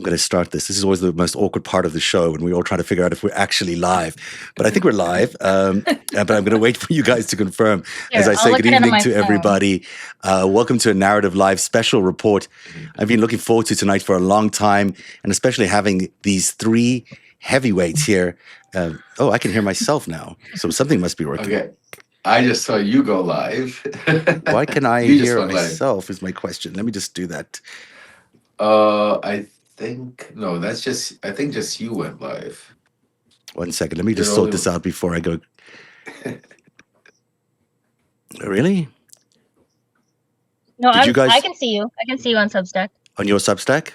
I'm going to start this. This is always the most awkward part of the show when we all try to figure out if we're actually live. But I think we're live. But I'm going to wait for you guys to confirm. Here, As I I'll say, look good at it on evening my to phone. everybody. Welcome to a Narrative Live special report. I've been looking forward to tonight for a long time, and especially having these three heavyweights here. I can hear myself now. So something must be working. Okay. I just saw you go live. Why can I You just hear went live. myself is my question. Let me just do that. I think no, that's just I think just you went live. 1 second. Let me just You're sort only- this out before I go. Really? No, Did you guys- I can see you. I can see you on Substack. On your Substack?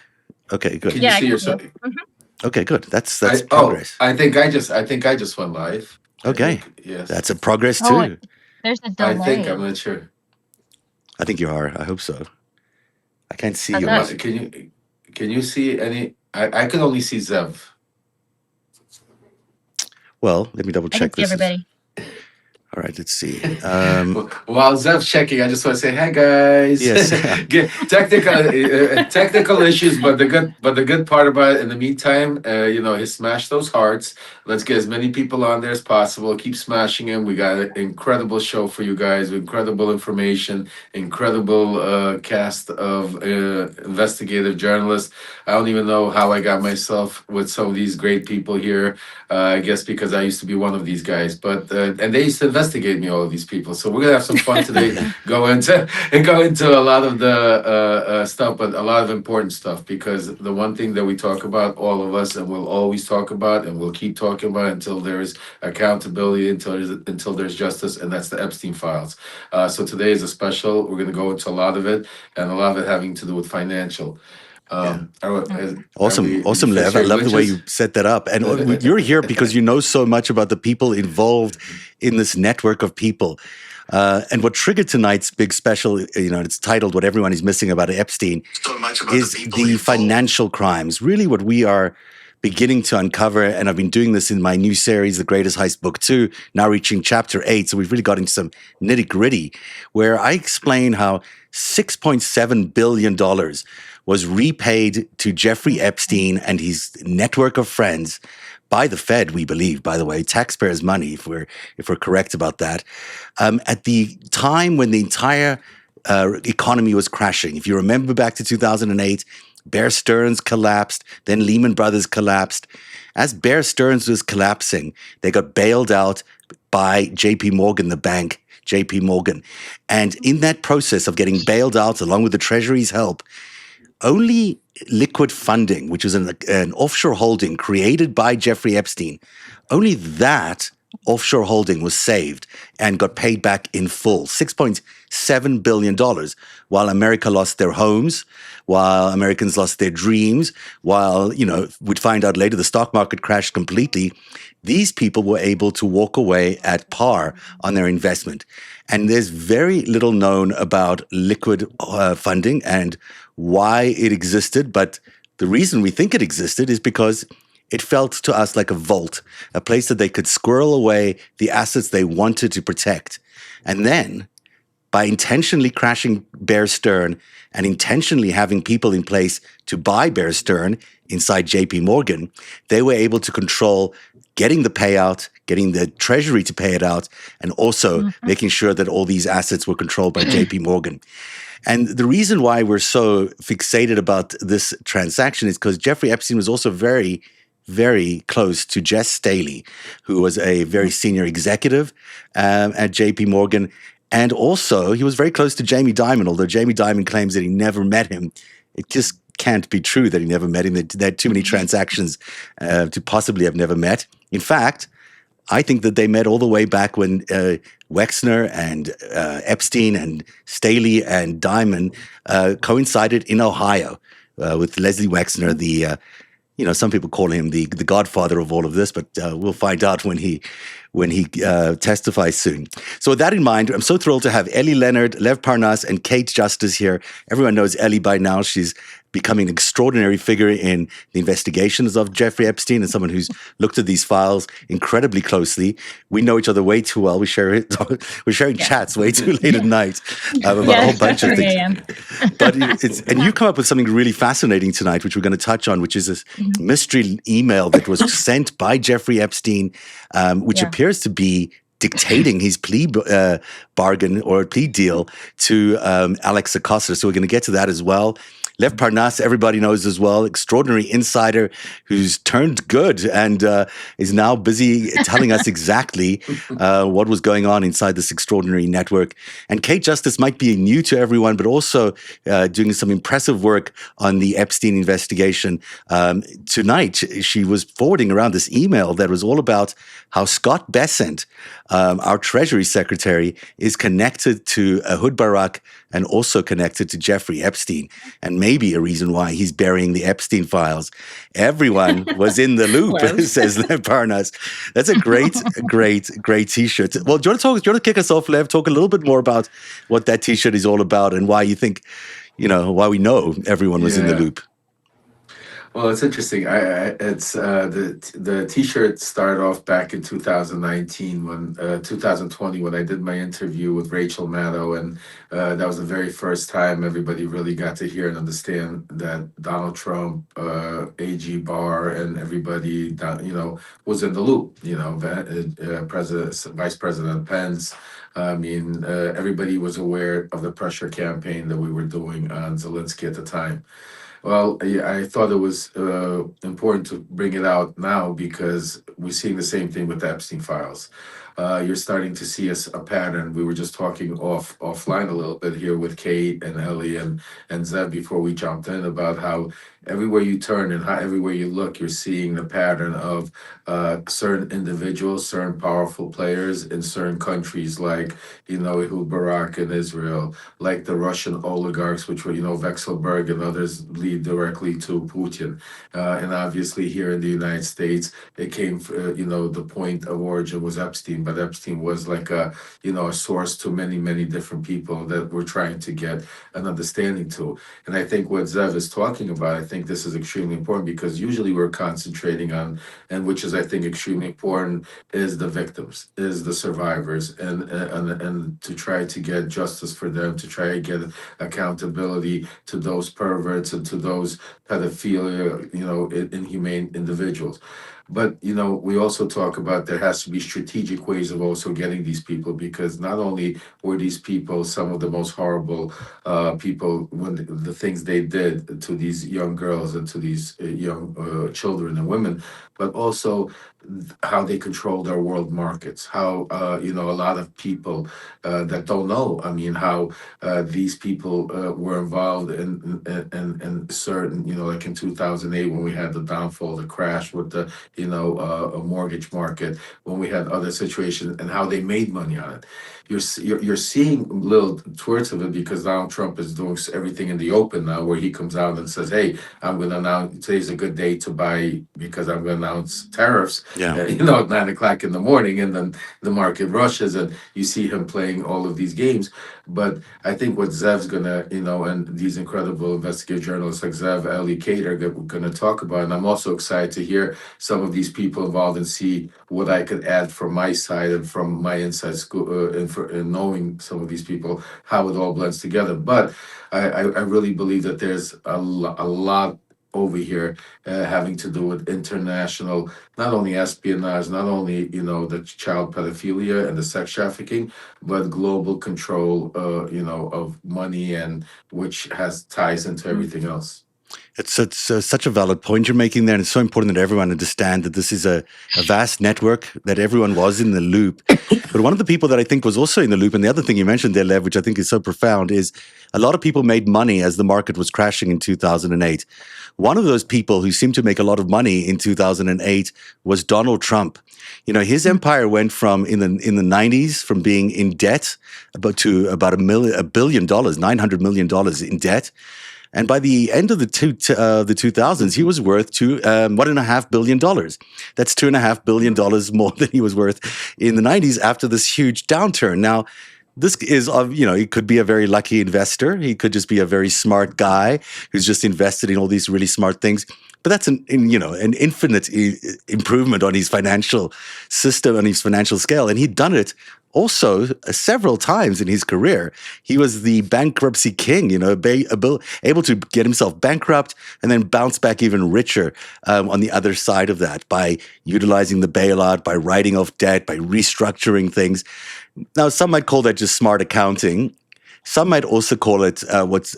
Okay, good. Can Yeah, you I see can yourself? Okay, good. That's I progress. think I just went live. I Okay. think, yes. That's a progress too. Oh, there's a delay. I think I'm not sure. I think you are. I hope so. I can't see How's you. that? Can you see any? I can only see Zev. Well, let me double I can check see this. everybody. All right, let's see. While Zev's checking, I just want to say, "Hi guys." Yes. Technical issues, but the good part about it, in the meantime, he smashed those hearts. Let's get as many people on there as possible. Keep smashing them. We got an incredible show for you guys. Incredible information. Incredible cast of investigative journalists. I don't even know how I got myself with some of these great people here. I guess because I used to be one of these guys, but and they used to investigate me, all of these people. So we're gonna have some fun today. go into a lot of the stuff, but a lot of important stuff, because the one thing that we talk about, all of us, and we'll always talk about, and we'll keep talking about until there is accountability, until there's justice, and that's the Epstein files. So today is a special. We're gonna go into a lot of it, and a lot of it having to do with financial. Awesome, Lev. I love the way you set that up. And you're here because you know so much about the people involved in this network of people. And what triggered tonight's big special, it's titled "What Everyone Is Missing About Epstein," is the financial crimes. Really, what we are beginning to uncover, and I've been doing this in my new series, The Greatest Heist Book 2, now reaching chapter 8. So we've really got into some nitty-gritty, where I explain how $6.7 billion was repaid to Jeffrey Epstein and his network of friends by the Fed, we believe, by the way, taxpayers' money, if we're correct about that, at the time when the entire economy was crashing. If you remember back to 2008, Bear Stearns collapsed, then Lehman Brothers collapsed. As Bear Stearns was collapsing, they got bailed out by JP Morgan, the bank, JP Morgan. And in that process of getting bailed out, along with the Treasury's help, only liquid funding, which was an offshore holding created by Jeffrey Epstein, only that offshore holding was saved and got paid back in full, $6.7 billion, while America lost their homes, while Americans lost their dreams, while, we'd find out later the stock market crashed completely. These people were able to walk away at par on their investment. And there's very little known about liquid funding and why it existed. But the reason we think it existed is because it felt to us like a vault, a place that they could squirrel away the assets they wanted to protect. And then, by intentionally crashing Bear Stearns and intentionally having people in place to buy Bear Stearns inside JP Morgan, they were able to control getting the payout, getting the Treasury to pay it out, and also making sure that all these assets were controlled by JP Morgan. And the reason why we're so fixated about this transaction is because Jeffrey Epstein was also very, very close to Jess Staley, who was a very senior executive at JP Morgan. And also, he was very close to Jamie Dimon, although Jamie Dimon claims that he never met him. It just can't be true that he never met him. There are too many transactions to possibly have never met. In fact, I think that they met all the way back when Wexner and Epstein and Staley and Dimon coincided in Ohio with Leslie Wexner, the some people call him the godfather of all of this, but we'll find out when he testifies soon. So with that in mind, I'm so thrilled to have Ellie Leonard, Lev Parnas, and Kate Justice here. Everyone knows Ellie by now. She's becoming an extraordinary figure in the investigations of Jeffrey Epstein and someone who's looked at these files incredibly closely. We know each other way too well. We're sharing chats way too late at night about a whole bunch of 3 things. a.m. But and you come up with something really fascinating tonight, which we're going to touch on, which is this mystery email that was sent by Jeffrey Epstein, which appears to be dictating his plea bargain or plea deal to Alex Acosta. So we're going to get to that as well. Lev Parnas, everybody knows as well, extraordinary insider who's turned good and is now busy telling us exactly what was going on inside this extraordinary network. And Kate Justice might be new to everyone, but also doing some impressive work on the Epstein investigation. Tonight, she was forwarding around this email that was all about how Scott Bessent, our Treasury Secretary, is connected to Ehud Barak and also connected to Jeffrey Epstein, and maybe a reason why he's burying the Epstein files. Everyone was in the loop, says Lev Parnas. That's a great T-shirt. Well, do you want to kick us off, Lev? Talk a little bit more about what that T-shirt is all about and why you think, why we know everyone was in the loop. Well, it's interesting. It's the T-shirt started off back in 2019 when 2020 when I did my interview with Rachel Maddow, and that was the very first time everybody really got to hear and understand that Donald Trump, AG Barr, and everybody was in the loop. Vice President Pence. I mean, everybody was aware of the pressure campaign that we were doing on Zelensky at the time. Well, I thought it was important to bring it out now because we're seeing the same thing with the Epstein files. You're starting to see a pattern. We were just talking offline a little bit here with Kate and Ellie and Zev before we jumped in about how everywhere you turn and how everywhere you look, you're seeing the pattern of certain individuals, certain powerful players in certain countries, like Ehud Barak in Israel, like the Russian oligarchs, which were Vexelberg and others lead directly to Putin, and obviously here in the United States, it came. The point of origin was Epstein, but Epstein was like a source to many different people that we're trying to get an understanding to. And I think what Zev is talking about, I think this is extremely important because usually we're concentrating on, and which is I think extremely important, is the victims, is the survivors, and to try to get justice for them, to try to get accountability to those perverts and to those pedophilia, inhumane individuals. But we also talk about there has to be strategic ways of also getting these people, because not only were these people some of the most horrible people when the things they did to these young girls and to these young children and women, but also how they controlled our world markets, how a lot of people that don't know, I mean, how these people were involved in certain, like in 2008 when we had the downfall, the crash with the a mortgage market, when we had other situations, and how they made money on it. You're seeing little twirts of it because Donald Trump is doing everything in the open now, where he comes out and says, "Hey, I'm going to announce today's a good day to buy because I'm going to announce tariffs." At 9:00 in the morning, and then the market rushes, and you see him playing all of these games. But I think what Zev's gonna, and these incredible investigative journalists like Zev, Ellie, Kate are gonna talk about, and I'm also excited to hear some of these people involved and see what I could add from my side and from my inside school, and knowing some of these people, how it all blends together. But I really believe that there's a lot over here having to do with international, not only espionage, not only the child pedophilia and the sex trafficking, but global control of money, and which has ties into everything else. It's such a valid point you're making there, and it's so important that everyone understand that this is a vast network, that everyone was in the loop. But one of the people that I think was also in the loop, and the other thing you mentioned there, Lev, which I think is so profound, is a lot of people made money as the market was crashing in 2008. One of those people who seemed to make a lot of money in 2008 was Donald Trump. His empire went from in the 90s from being in debt to about $1 billion, $900 million in debt. And by the end of the 2000s, he was worth $1.5 billion. That's $2.5 billion more than he was worth in the 90s after this huge downturn. Now, this is, he could be a very lucky investor. He could just be a very smart guy who's just invested in all these really smart things. But that's an infinite improvement on his financial system, on his financial scale. And he'd done it also several times in his career. He was the bankruptcy king, able to get himself bankrupt and then bounce back even richer on the other side of that by utilizing the bailout, by writing off debt, by restructuring things. Now, some might call that just smart accounting. Some might also call it what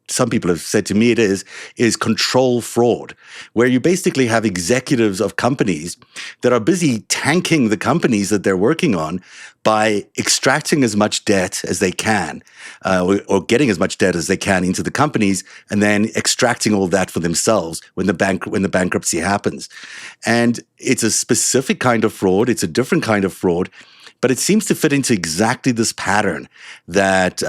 some people have said to me it is control fraud, where you basically have executives of companies that are busy tanking the companies that they're working on by extracting as much debt as they can, or getting as much debt as they can into the companies, and then extracting all that for themselves when the bankruptcy happens. And it's a specific kind of fraud. It's a different kind of fraud. But it seems to fit into exactly this pattern that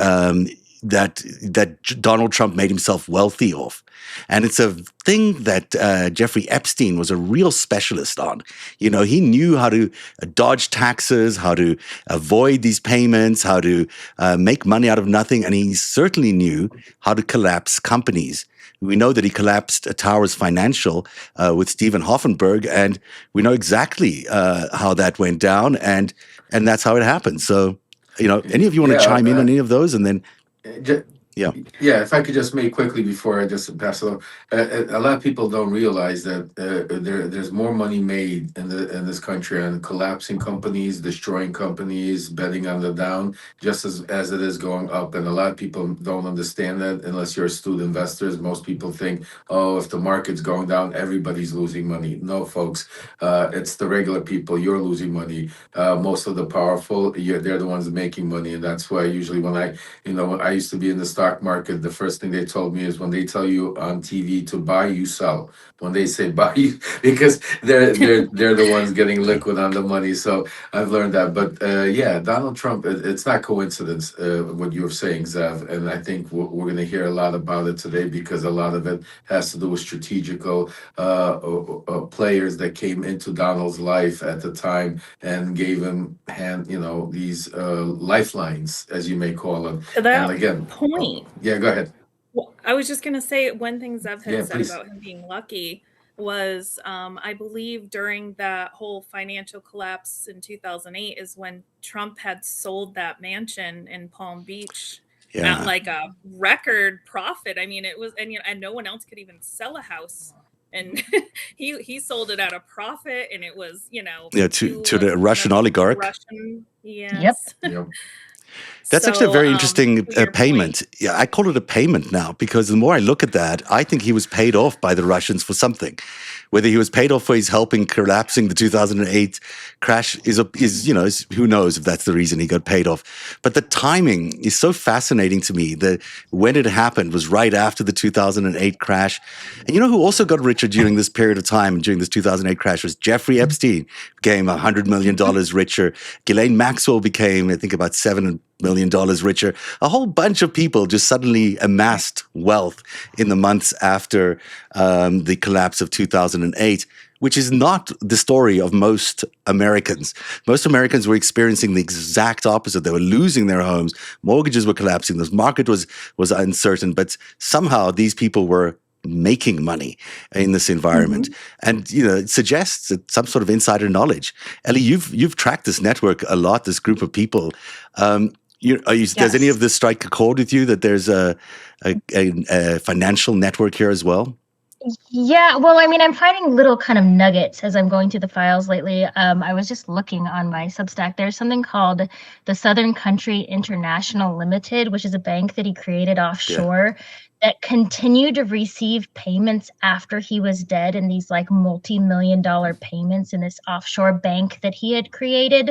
Donald Trump made himself wealthy off. And it's a thing that Jeffrey Epstein was a real specialist on. He knew how to dodge taxes, how to avoid these payments, how to make money out of nothing. And he certainly knew how to collapse companies. We know that he collapsed Towers Financial with Stephen Hoffenberg, and we know exactly how that went down, and that's how it happened. So, any of you want to chime in on any of those, and then, yeah. Yeah, if I could just make quickly before I just pass it on. A lot of people don't realize that there's more money made in this country on collapsing companies, destroying companies, betting on the down, just as it is going up. And a lot of people don't understand that unless you're astute investors. Most people think, oh, if the market's going down, everybody's losing money. No, folks, it's the regular people. You're losing money. Most of the powerful, they're the ones making money, and that's why usually when I used to be in the stock market, the first thing they told me is when they tell you on TV to buy, you sell. When they say buy, because they're the ones getting liquid on the money. So I've learned that. But yeah, Donald Trump, it's not coincidence what you're saying, Zev. And I think we're going to hear a lot about it today because a lot of it has to do with strategical players that came into Donald's life at the time and gave him these lifelines, as you may call them. To that And again, point. Yeah, go ahead. Well, I was just going to say one thing Zev had said please. about him being lucky was I believe during that whole financial collapse in 2008 is when Trump had sold that mansion in Palm Beach at like a record profit. I mean, it was, and no one else could even sell a house. And he sold it at a profit, and it was, to the Russian oligarch. Yes. Yep. That's actually a very interesting payment. Yeah, I call it a payment now because the more I look at that, I think he was paid off by the Russians for something. Whether he was paid off for his helping collapsing the 2008 crash is who knows if that's the reason he got paid off. But the timing is so fascinating to me that when it happened was right after the 2008 crash. And you know who also got richer during this period of time, during this 2008 crash, was Jeffrey Epstein. Became $100 million richer. Ghislaine Maxwell became, I think, about $7 million richer. A whole bunch of people just suddenly amassed wealth in the months after the collapse of 2008, which is not the story of most Americans. Most Americans were experiencing the exact opposite. They were losing their homes. Mortgages were collapsing. The market was uncertain, but somehow these people were making money in this environment. And it suggests some sort of insider knowledge. Ellie, you've tracked this network a lot, this group of people. Yes. Does any of this strike a chord with you that there's a financial network here as well? Yeah, well, I mean, I'm finding little kind of nuggets as I'm going through the files lately. I was just looking on my Substack. There's something called the Southern Country International Limited, which is a bank that he created offshore that continued to receive payments after he was dead, and these like multi-million-dollar payments in this offshore bank that he had created.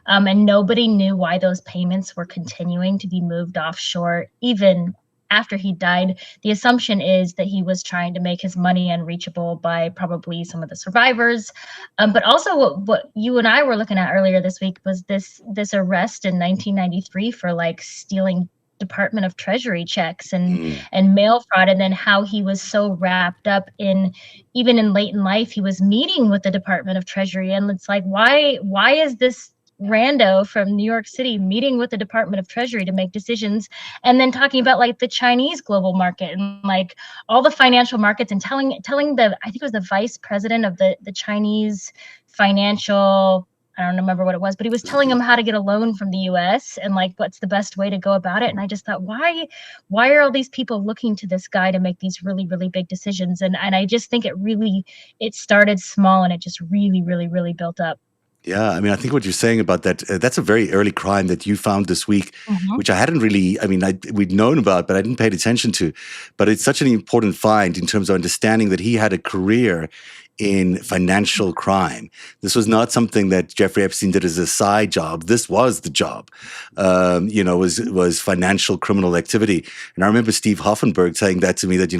And nobody knew why those payments were continuing to be moved offshore, even after he died. The assumption is that he was trying to make his money unreachable by probably some of the survivors. But also what you and I were looking at earlier this week was this arrest in 1993 for like stealing Department of Treasury checks and mail fraud, and then how he was so wrapped up in, even in late in life, he was meeting with the Department of Treasury. And it's like, why is this rando from New York City meeting with the Department of Treasury to make decisions, and then talking about like the Chinese global market and like all the financial markets, and telling the, I think it was the vice president of the Chinese financial, I don't remember what it was, but he was telling him how to get a loan from the US and like what's the best way to go about it. And I just thought, why are all these people looking to this guy to make these really, really big decisions? And I just think it started small and it just really, really, really built up. Yeah, I mean, I think what you're saying about that, that's a very early crime that you found this week, which I hadn't really, I mean, we'd known about, but I didn't pay attention to. But it's such an important find in terms of understanding that he had a career in financial crime. This was not something that Jeffrey Epstein did as a side job. This was the job, was financial criminal activity. And I remember Steve Hoffenberg saying that to me, that,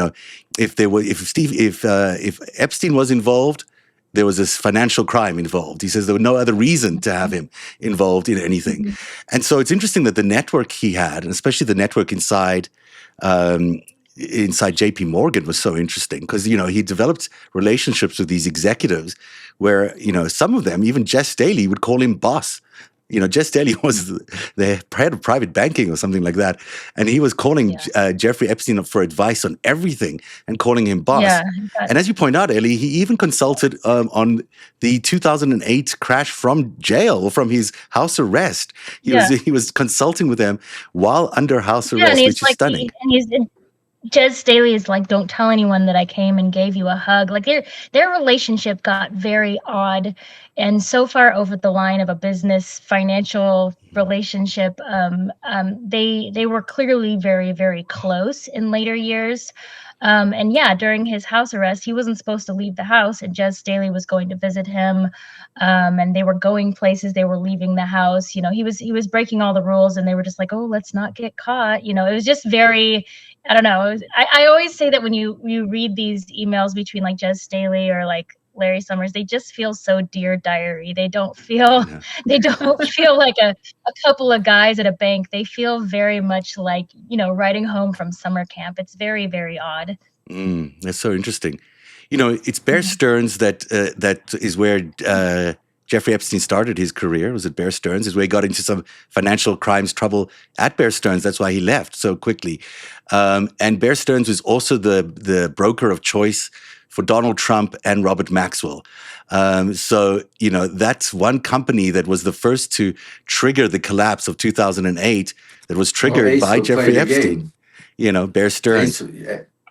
if Epstein was involved, there was this financial crime involved. He says there was no other reason to have him involved in anything. And so it's interesting that the network he had, and especially the network inside JP Morgan, was so interesting because, he developed relationships with these executives where, some of them, even Jess Daly, would call him boss. Jess Daly was the head of private banking or something like that. And he was calling Jeffrey Epstein up for advice on everything and calling him boss. Yeah, and as you point out, Ellie, he even consulted on the 2008 crash from jail, from his house arrest. He was consulting with them while under house arrest, which is stunning. Jez Staley is like, don't tell anyone that I came and gave you a hug. Like their relationship got very odd and so far over the line of a business financial relationship. They were clearly very, very close in later years. And yeah, during his house arrest, he wasn't supposed to leave the house, and Jez Staley was going to visit him. And they were going places, they were leaving the house. He was breaking all the rules, and they were just like, oh, let's not get caught. It was just very, I don't know. I always say that when you read these emails between like Jez Staley or like Larry Summers, they just feel so Dear Diary. They don't feel like a couple of guys at a bank. They feel very much like, riding home from summer camp. It's very, very odd. That's so interesting. It's Bear Stearns that is where Jeffrey Epstein started his career. Was at Bear Stearns, is where he got into some financial crimes trouble at Bear Stearns. That's why he left so quickly. And Bear Stearns was also the broker of choice for Donald Trump and Robert Maxwell. So that's one company that was the first to trigger the collapse of 2008. That was triggered by Jeffrey Epstein. Bear Stearns.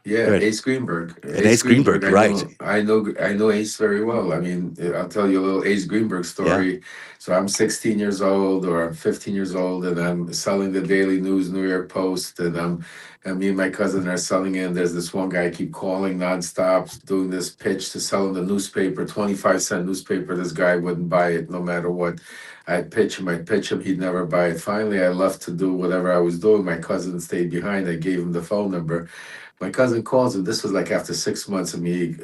Ace Greenberg. Ace Greenberg, right. I know Ace very well. I mean, I'll tell you a little Ace Greenberg story. Yeah. So I'm 16 years old, or I'm 15 years old, and I'm selling the Daily News, New York Post, and me and my cousin are selling it. And there's this one guy I keep calling nonstop, doing this pitch to sell him the newspaper, 25-cent newspaper. This guy wouldn't buy it no matter what. I'd pitch him, he'd never buy it. Finally, I left to do whatever I was doing. My cousin stayed behind. I gave him the phone number. My cousin calls him. This was like after 6 months of me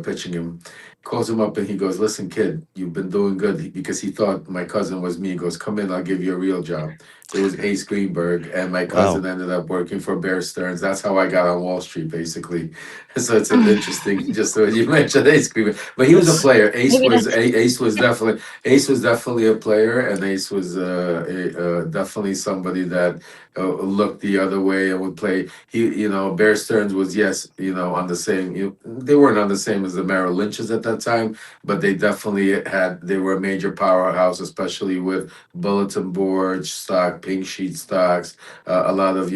pitching him. Calls him up and he goes, listen, kid, you've been doing good, because he thought my cousin was me. He goes, come in, I'll give you a real job. It was Ace Greenberg, and my cousin ended up working for Bear Stearns. That's how I got on Wall Street, basically. So it's an interesting, just when you mentioned Ace Greenberg, but he was a player. Ace was definitely a player, and Ace was definitely somebody that looked the other way and would play. Bear Stearns was on the same. They weren't on the same as the Merrill Lynches at that time, but they definitely they were a major powerhouse, especially with bulletin boards, pink sheet stocks, a lot of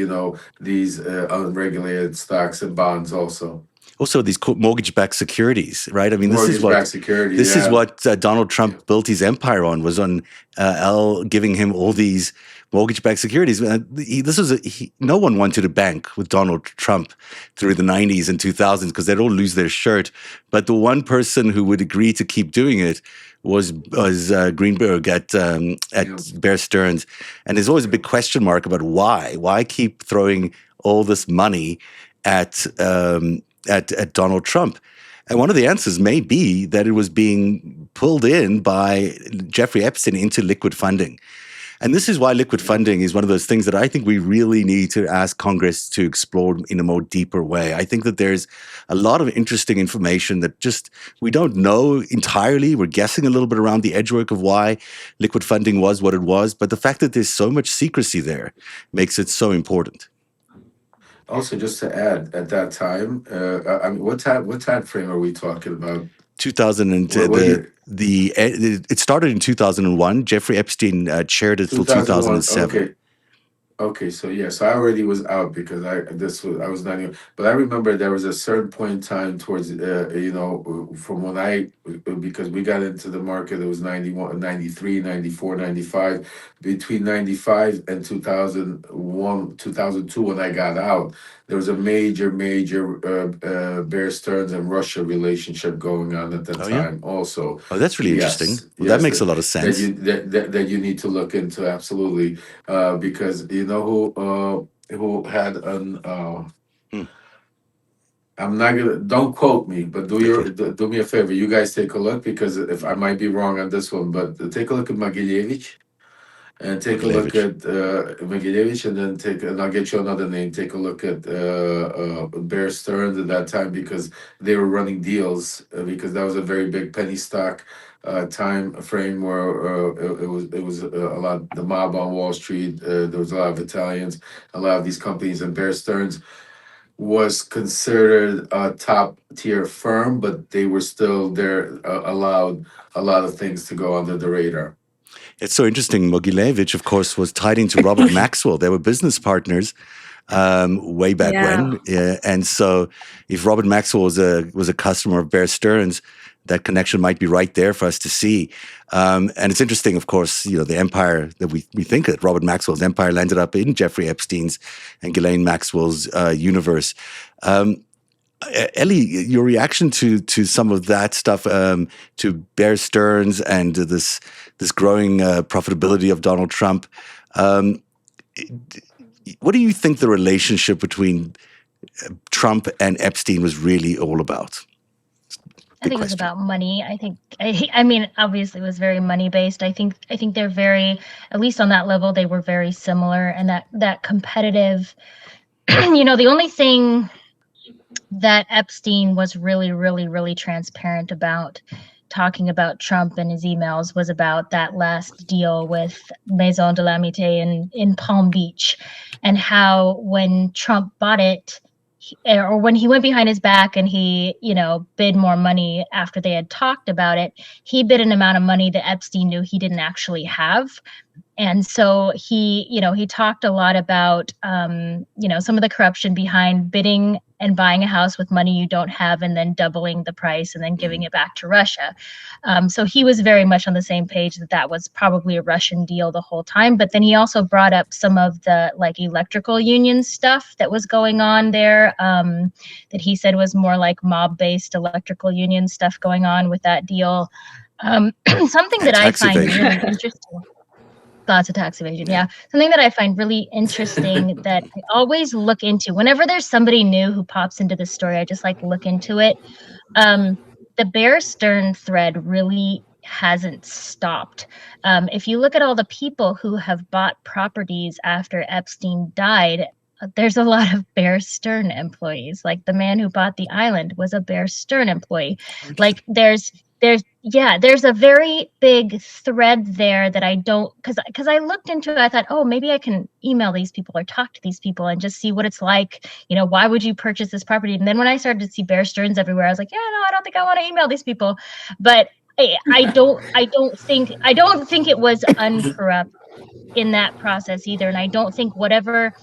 these unregulated stocks and bonds also. Also, these mortgage-backed securities, right? I mean, this is what Donald Trump built his empire on, was on Al giving him all these mortgage-backed securities. No one wanted to bank with Donald Trump through the 90s and 2000s because they'd all lose their shirt. But the one person who would agree to keep doing it was Greenberg at Bear Stearns. And there's always a big question mark about why. Why keep throwing all this money at Donald Trump? And one of the answers may be that it was being pulled in by Jeffrey Epstein into liquid funding. And this is why liquid funding is one of those things that I think we really need to ask Congress to explore in a more deeper way. I think that there's a lot of interesting information that just we don't know entirely. We're guessing a little bit around the edgework of why liquid funding was what it was. But the fact that there's so much secrecy there makes it so important. Also, just to add, at that time, I mean, what time frame are we talking about? 2000 and What year? it started in 2001. Jeffrey Epstein chaired it till 2001. 2007. Okay. Okay, so yeah, so I already was out because I was not even, but I remember there was a certain point in time towards from when because we got into the market, it was 91, 93, 94, 95. Between 95 and 2001, 2002 when I got out, there was a major Bear Stearns and Russia relationship going on at that Oh yeah. time also. Oh, that's really interesting. Yes, Well, that yes, makes a lot of that sense. that you need to look into, absolutely. Because you know who had an Hmm. I'm not gonna, don't quote me, but Okay. do me a favor. You guys take a look, because if I might be wrong on this one, but take a look at Mogilevich, and take a look Mogilevich. at Mogilevich, and then and I'll get you another name. Take a look at Bear Stearns at that time, because they were running deals, because that was a very big penny stock time frame where it was a lot, the mob on Wall Street. There was a lot of Italians, a lot of these companies, and Bear Stearns was considered a top tier firm, but they were still there, allowed a lot of things to go under the radar. It's so interesting. Mogilevich, of course, was tied into Robert Maxwell. They were business partners way back when. And so if Robert Maxwell was a customer of Bear Stearns, that connection might be right there for us to see. And it's interesting, of course, the empire that we think that Robert Maxwell's empire landed up in Jeffrey Epstein's and Ghislaine Maxwell's universe. Ellie, your reaction to some of that stuff, to Bear Stearns and this growing profitability of Donald Trump, what do you think the relationship between Trump and Epstein was really all about? I think it was about money. I mean, obviously it was very money based. I think they're very, at least on that level, they were very similar, and that competitive, the only thing that Epstein was really, really, really transparent about talking about Trump and his emails was about that last deal with Maison de l'Amitié in Palm Beach, and how when Trump bought it, or when he went behind his back and he, bid more money after they had talked about it, he bid an amount of money that Epstein knew he didn't actually have. And so he talked a lot about, some of the corruption behind bidding and buying a house with money you don't have, and then doubling the price and then giving it back to Russia. So he was very much on the same page that was probably a Russian deal the whole time. But then he also brought up some of the electrical union stuff that was going on there, that he said was more like mob-based electrical union stuff going on with that deal. Something that I find really interesting. Lots of tax evasion. Yeah. Something that I find really interesting that I always look into whenever there's somebody new who pops into the story, I just look into it. The Bear Stearns thread really hasn't stopped. If you look at all the people who have bought properties after Epstein died, there's a lot of Bear Stearns employees. Like the man who bought the island was a Bear Stearns employee. Like there's a very big thread there that I don't, because I looked into it, I thought, oh, maybe I can email these people or talk to these people and just see what it's like. Why would you purchase this property? And then when I started to see Bear Stearns everywhere, I was like, yeah, no, I don't think I want to email these people. But I don't think it was uncorrupt in that process either. And I don't think whatever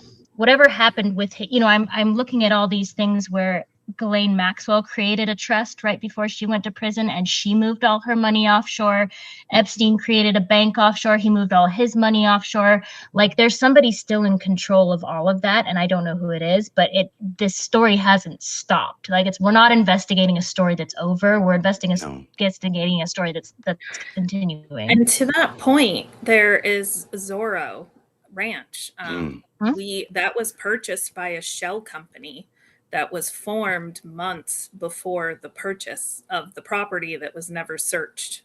happened with I'm looking at all these things where Ghislaine Maxwell created a trust right before she went to prison, and she moved all her money offshore. Epstein created a bank offshore. He moved all his money offshore. There's somebody still in control of all of that, and I don't know who it is, but this story hasn't stopped. We're not investigating a story that's over. We're investigating a story that's continuing. And to that point, there is Zorro Ranch. That was purchased by a shell company that was formed months before the purchase of the property that was never searched.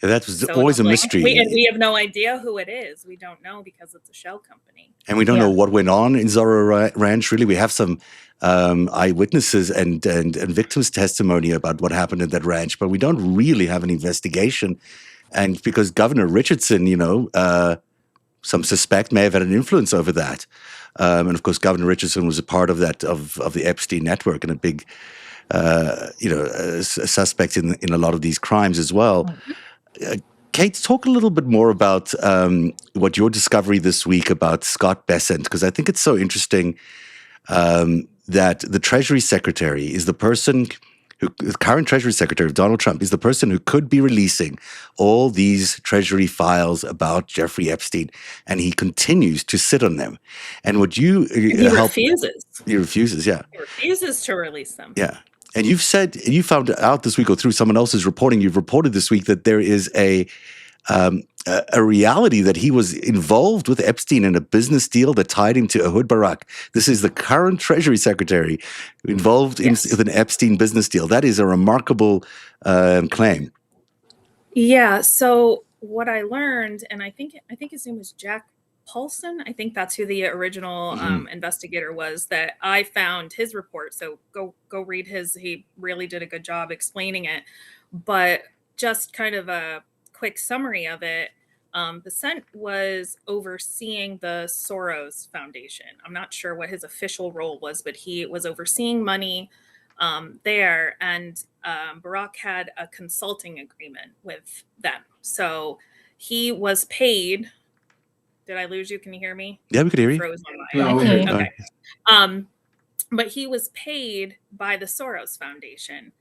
Yeah, that was So always a like, mystery. we have no idea who it is. We don't know because it's a shell company. And we don't know what went on in Zorro Ranch, really. We have some eyewitnesses and victims' testimony about what happened at that ranch, but we don't really have an investigation. And because Governor Richardson, some suspect may have had an influence over that. And of course, Governor Richardson was a part of that, of the Epstein network, and a big, suspect in a lot of these crimes as well. Kate, talk a little bit more about what your discovery this week about Scott Bessent, because I think it's so interesting that the Treasury Secretary is the person the current Treasury Secretary of Donald Trump is the person who could be releasing all these Treasury files about Jeffrey Epstein, and he continues to sit on them. And would you he refuses? He refuses, yeah. He refuses to release them. Yeah. And you found out this week, or through someone else's reporting, you've reported this week that there is a reality that he was involved with Epstein in a business deal that tied him to Ehud Barak. This is the current Treasury Secretary involved in an Epstein business deal. That is a remarkable claim. Yeah. So what I learned, and I think his name was Jack Paulson. I think that's who the original investigator was, that I found his report. So go read his. He really did a good job explaining it. But just kind of a quick summary of it. Bessent was overseeing the Soros Foundation. I'm not sure what his official role was, but he was overseeing money there. And Barak had a consulting agreement with them. So he was paid. Did I lose you? Can you hear me? Yeah, we could hear you. Froze on my okay. But he was paid by the Soros Foundation.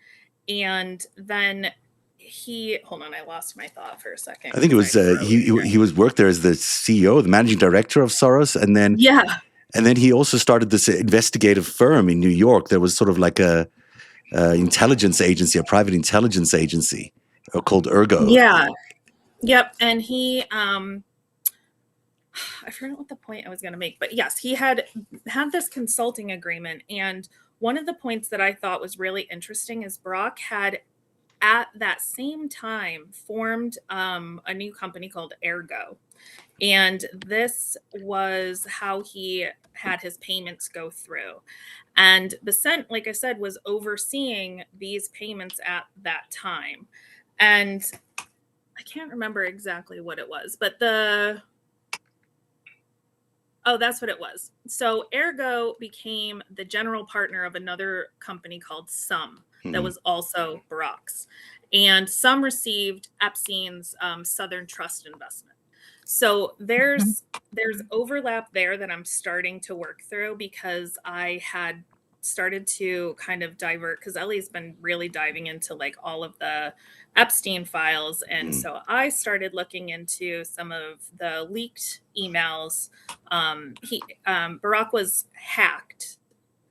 And then hold on, I lost my thought for a second. I think it was he was worked there as the CEO, the managing director of Soros, and then he also started this investigative firm in New York. There was sort of like a intelligence agency, a private intelligence agency called Ergo. Yeah. Yep. And he I forgot what the point I was going to make, but yes, he had this consulting agreement. And one of the points that I thought was really interesting is Barak had at that same time formed a new company called Ergo. And this was how he had his payments go through. And Bessent, like I said, was overseeing these payments at that time. And I can't remember exactly what it was, but that's what it was. So Ergo became the general partner of another company called Sum that was also Barak's. And Sum received Epstein's Southern Trust investment. So there's overlap there that I'm starting to work through, because I had started to kind of divert, because Ellie's been really diving into like all of the Epstein files. And so I started looking into some of the leaked emails. Barak was hacked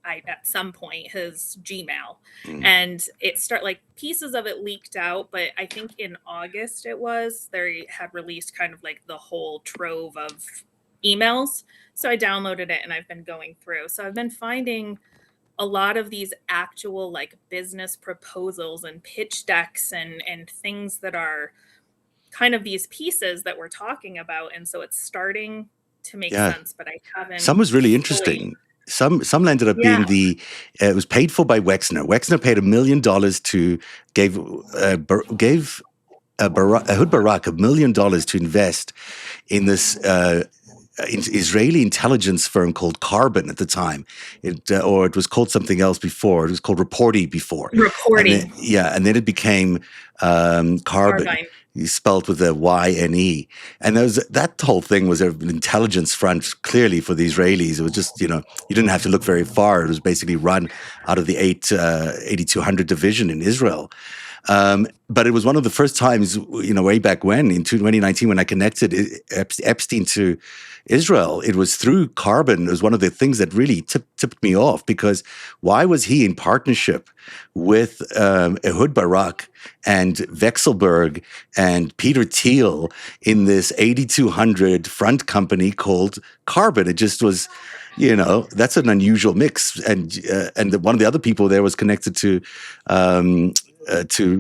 at some point, his Gmail, and it pieces of it leaked out. But I think in August they had released kind of like the whole trove of emails. So I downloaded it and I've been going through. So I've been finding a lot of these actual like business proposals and pitch decks and things that are kind of these pieces that we're talking about. And so it's starting to make sense, but I haven't. Some was really interesting. Some ended up being it was paid for by Wexner. Wexner paid $1 million gave Ehud Barak $1 million to invest in this Israeli intelligence firm called Carbon at the time. Or it was called something else before. It was called Reporty before. Reporty. And then it became Carbon. Spelled with a Y-N-E. And that whole thing was an intelligence front, clearly, for the Israelis. It was just, you didn't have to look very far. It was basically run out of the 8200 division in Israel. But it was one of the first times, way back when, in 2019, when I connected Epstein to Israel, it was through Carbon. It was one of the things that really tipped me off, because why was he in partnership with Ehud Barak and Vexelberg and Peter Thiel in this 8200 front company called Carbon? It just was, that's an unusual mix. And one of the other people there was connected to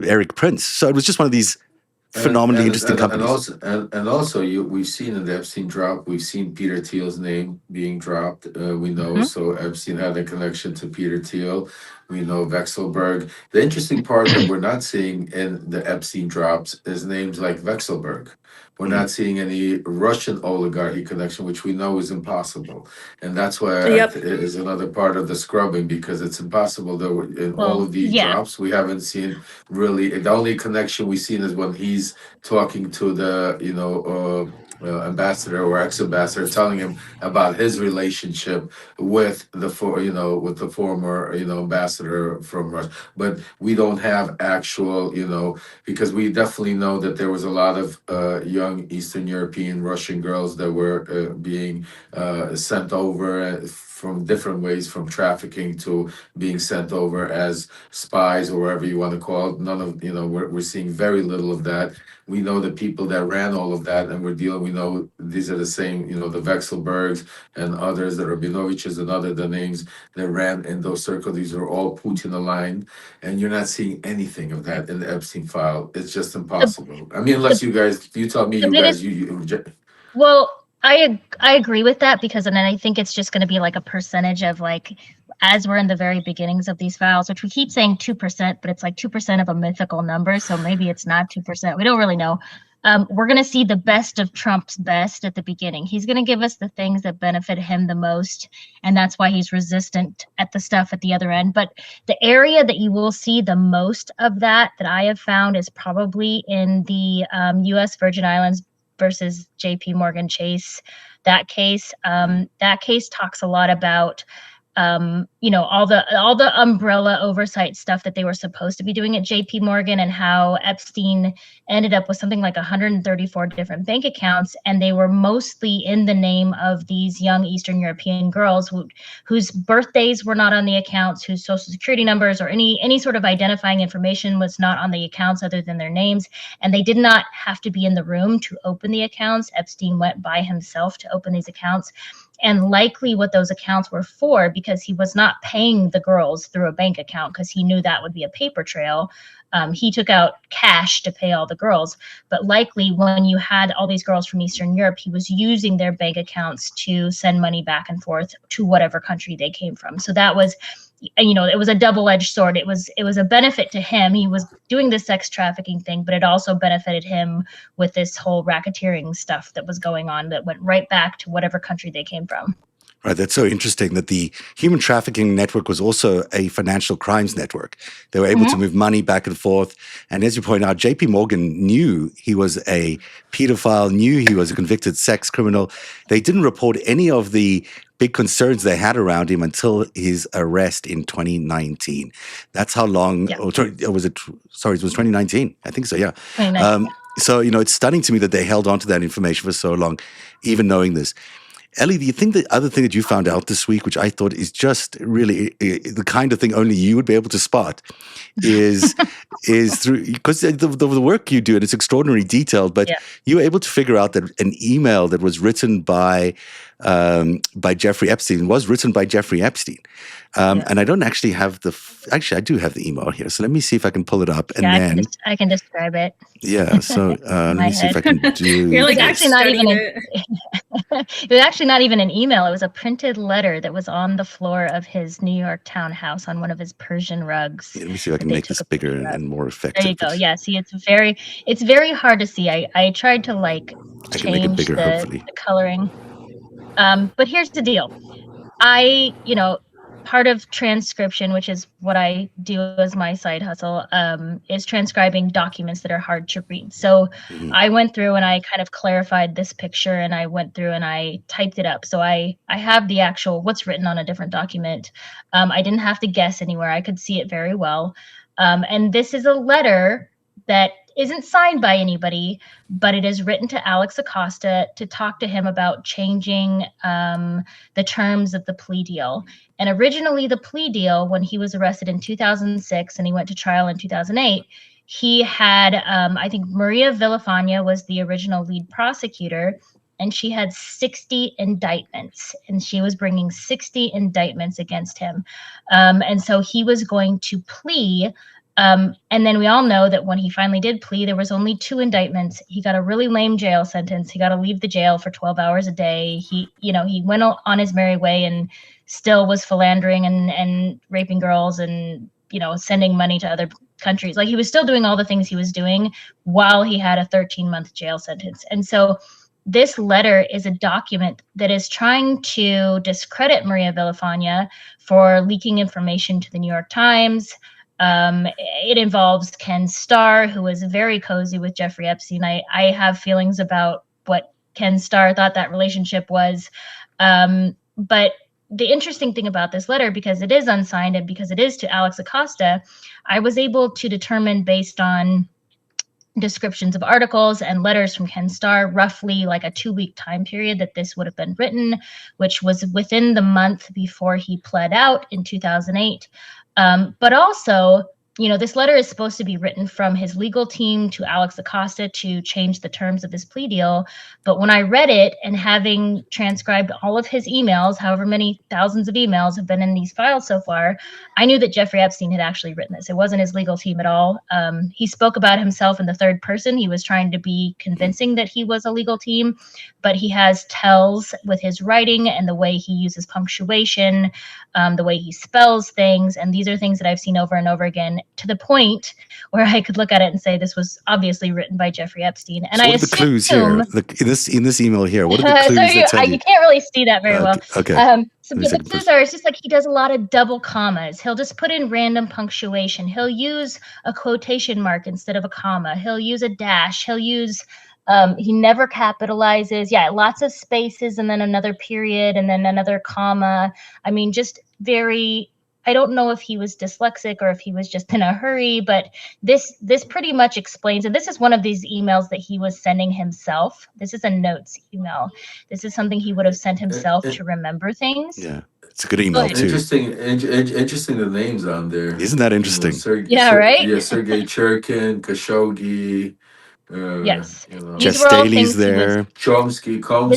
Eric Prince. So it was just one of these phenomenally interesting companies. And also, we've seen in the Epstein drop, we've seen Peter Thiel's name being dropped. We know, so Epstein had a connection to Peter Thiel. We know Vexelberg. The interesting part that we're not seeing in the Epstein drops is names like Vexelberg. We're not seeing any Russian oligarchy connection, which we know is impossible. And that's why Yep. it is another part of the scrubbing, because it's impossible that in all of these yeah. drops, we haven't seen really. The only connection we've seen is when he's talking to the, ambassador or ex-ambassador, telling him about his relationship with the former, ambassador from Russia. But we don't have actual, because we definitely know that there was a lot of young Eastern European Russian girls that were being sent over from different ways, from trafficking to being sent over as spies or whatever you want to call it. None of, we're seeing very little of that. We know the people that ran all of that, and we know these are the same, the Vexelbergs and others, the Rabinoviches and other the names that ran in those circles. These are all Putin aligned, and you're not seeing anything of that in the Epstein file. It's just impossible. I mean, unless you tell me, Well, I agree with that, because and then I think it's just going to be like a percentage of, like, as we're in the very beginnings of these files, which we keep saying 2%, but it's like 2% of a mythical number. So maybe it's not 2%. We don't really know. We're going to see the best of Trump's best at the beginning. He's going to give us the things that benefit him the most. And that's why he's resistant at the stuff at the other end. But the area that you will see the most of that I have found is probably in the U.S. Virgin Islands versus JP Morgan Chase. That case talks a lot about all the umbrella oversight stuff that they were supposed to be doing at JP Morgan, and how Epstein ended up with something like 134 different bank accounts, and they were mostly in the name of these young Eastern European girls whose birthdays were not on the accounts, whose social security numbers or any sort of identifying information was not on the accounts other than their names, and they did not have to be in the room to open the accounts. Epstein went by himself to open these accounts. And likely what those accounts were for, because he was not paying the girls through a bank account because he knew that would be a paper trail. He took out cash to pay all the girls. But likely when you had all these girls from Eastern Europe, he was using their bank accounts to send money back and forth to whatever country they came from. So that was, it was a double-edged sword. It was a benefit to him. He was doing the sex trafficking thing, but it also benefited him with this whole racketeering stuff that was going on that went right back to whatever country they came from. Right, that's so interesting that the human trafficking network was also a financial crimes network. They were able to move money back and forth. And as you point out, JP Morgan knew he was a pedophile, knew he was a convicted sex criminal. They didn't report any of the big concerns they had around him until his arrest in 2019. That's how long, it was 2019. I think so, yeah. So, it's stunning to me that they held on to that information for so long, even knowing this. Ellie, do you think the other thing that you found out this week, which I thought is just really the kind of thing only you would be able to spot, is through, because the work you do, and it's extraordinarily detailed, but you were able to figure out that an email that was written by Jeffrey Epstein was written by Jeffrey Epstein. And I don't actually have I do have the email here. So let me see if I can pull it up. And then I can describe it. Yeah. So let me see if I can do. You're like, actually not even. It was actually not even an email. It was a printed letter that was on the floor of his New York townhouse on one of his Persian rugs. Yeah, let me see if I can make this bigger and more effective. There you go. Yeah. See, it's very hard to see. I tried to change bigger, the coloring. But here's the deal. Part of transcription, which is what I do as my side hustle, is transcribing documents that are hard to read. So I went through and I kind of clarified this picture, and I went through and I typed it up. So I have the actual what's written on a different document. I didn't have to guess anywhere. I could see it very well. And this is a letter that isn't signed by anybody, but it is written to Alex Acosta to talk to him about changing the terms of the plea deal. And originally the plea deal, when he was arrested in 2006 and he went to trial in 2008, he had, I think Maria Villafana was the original lead prosecutor, and she had 60 indictments, and she was bringing 60 indictments against him. And so he was going to plea And then we all know that when he finally did plea, there was only 2 indictments. He got a really lame jail sentence. He got to leave the jail for 12 hours a day. He went on his merry way and still was philandering and raping girls and, sending money to other countries. Like, he was still doing all the things he was doing while he had a 13-month jail sentence. And so this letter is a document that is trying to discredit Maria Villafana for leaking information to the New York Times. It involves Ken Starr, who was very cozy with Jeffrey Epstein. I have feelings about what Ken Starr thought that relationship was. But the interesting thing about this letter, because it is unsigned and because it is to Alex Acosta, I was able to determine based on descriptions of articles and letters from Ken Starr, roughly like a 2-week time period that this would have been written, which was within the month before he pled out in 2008. But also, this letter is supposed to be written from his legal team to Alex Acosta to change the terms of his plea deal. But when I read it, and having transcribed all of his emails, however many thousands of emails have been in these files so far, I knew that Jeffrey Epstein had actually written this. It wasn't his legal team at all. He spoke about himself in the third person. He was trying to be convincing that he was a legal team, but he has tells with his writing and the way he uses punctuation, the way he spells things. And these are things that I've seen over and over again, to the point where I could look at it and say this was obviously written by Jeffrey Epstein. And so what are the clues here? In this email here, what are the clues that tell you? You can't really see that very well. Okay. So the clues are, it's just like he does a lot of double commas. He'll just put in random punctuation. He'll use a quotation mark instead of a comma. He'll use a dash. He'll use he never capitalizes. Yeah, lots of spaces and then another period and then another comma. I mean, just very, I don't know if he was dyslexic or if he was just in a hurry, but this pretty much explains, and this is one of these emails that he was sending himself. This is a notes email. This is something he would have sent himself to remember things. Yeah, it's a good email too. Interesting the names on there. Isn't that interesting? Right? Yeah, Sergei Cherkin, Khashoggi. Yes. Jess Staley's there. Chomsky. So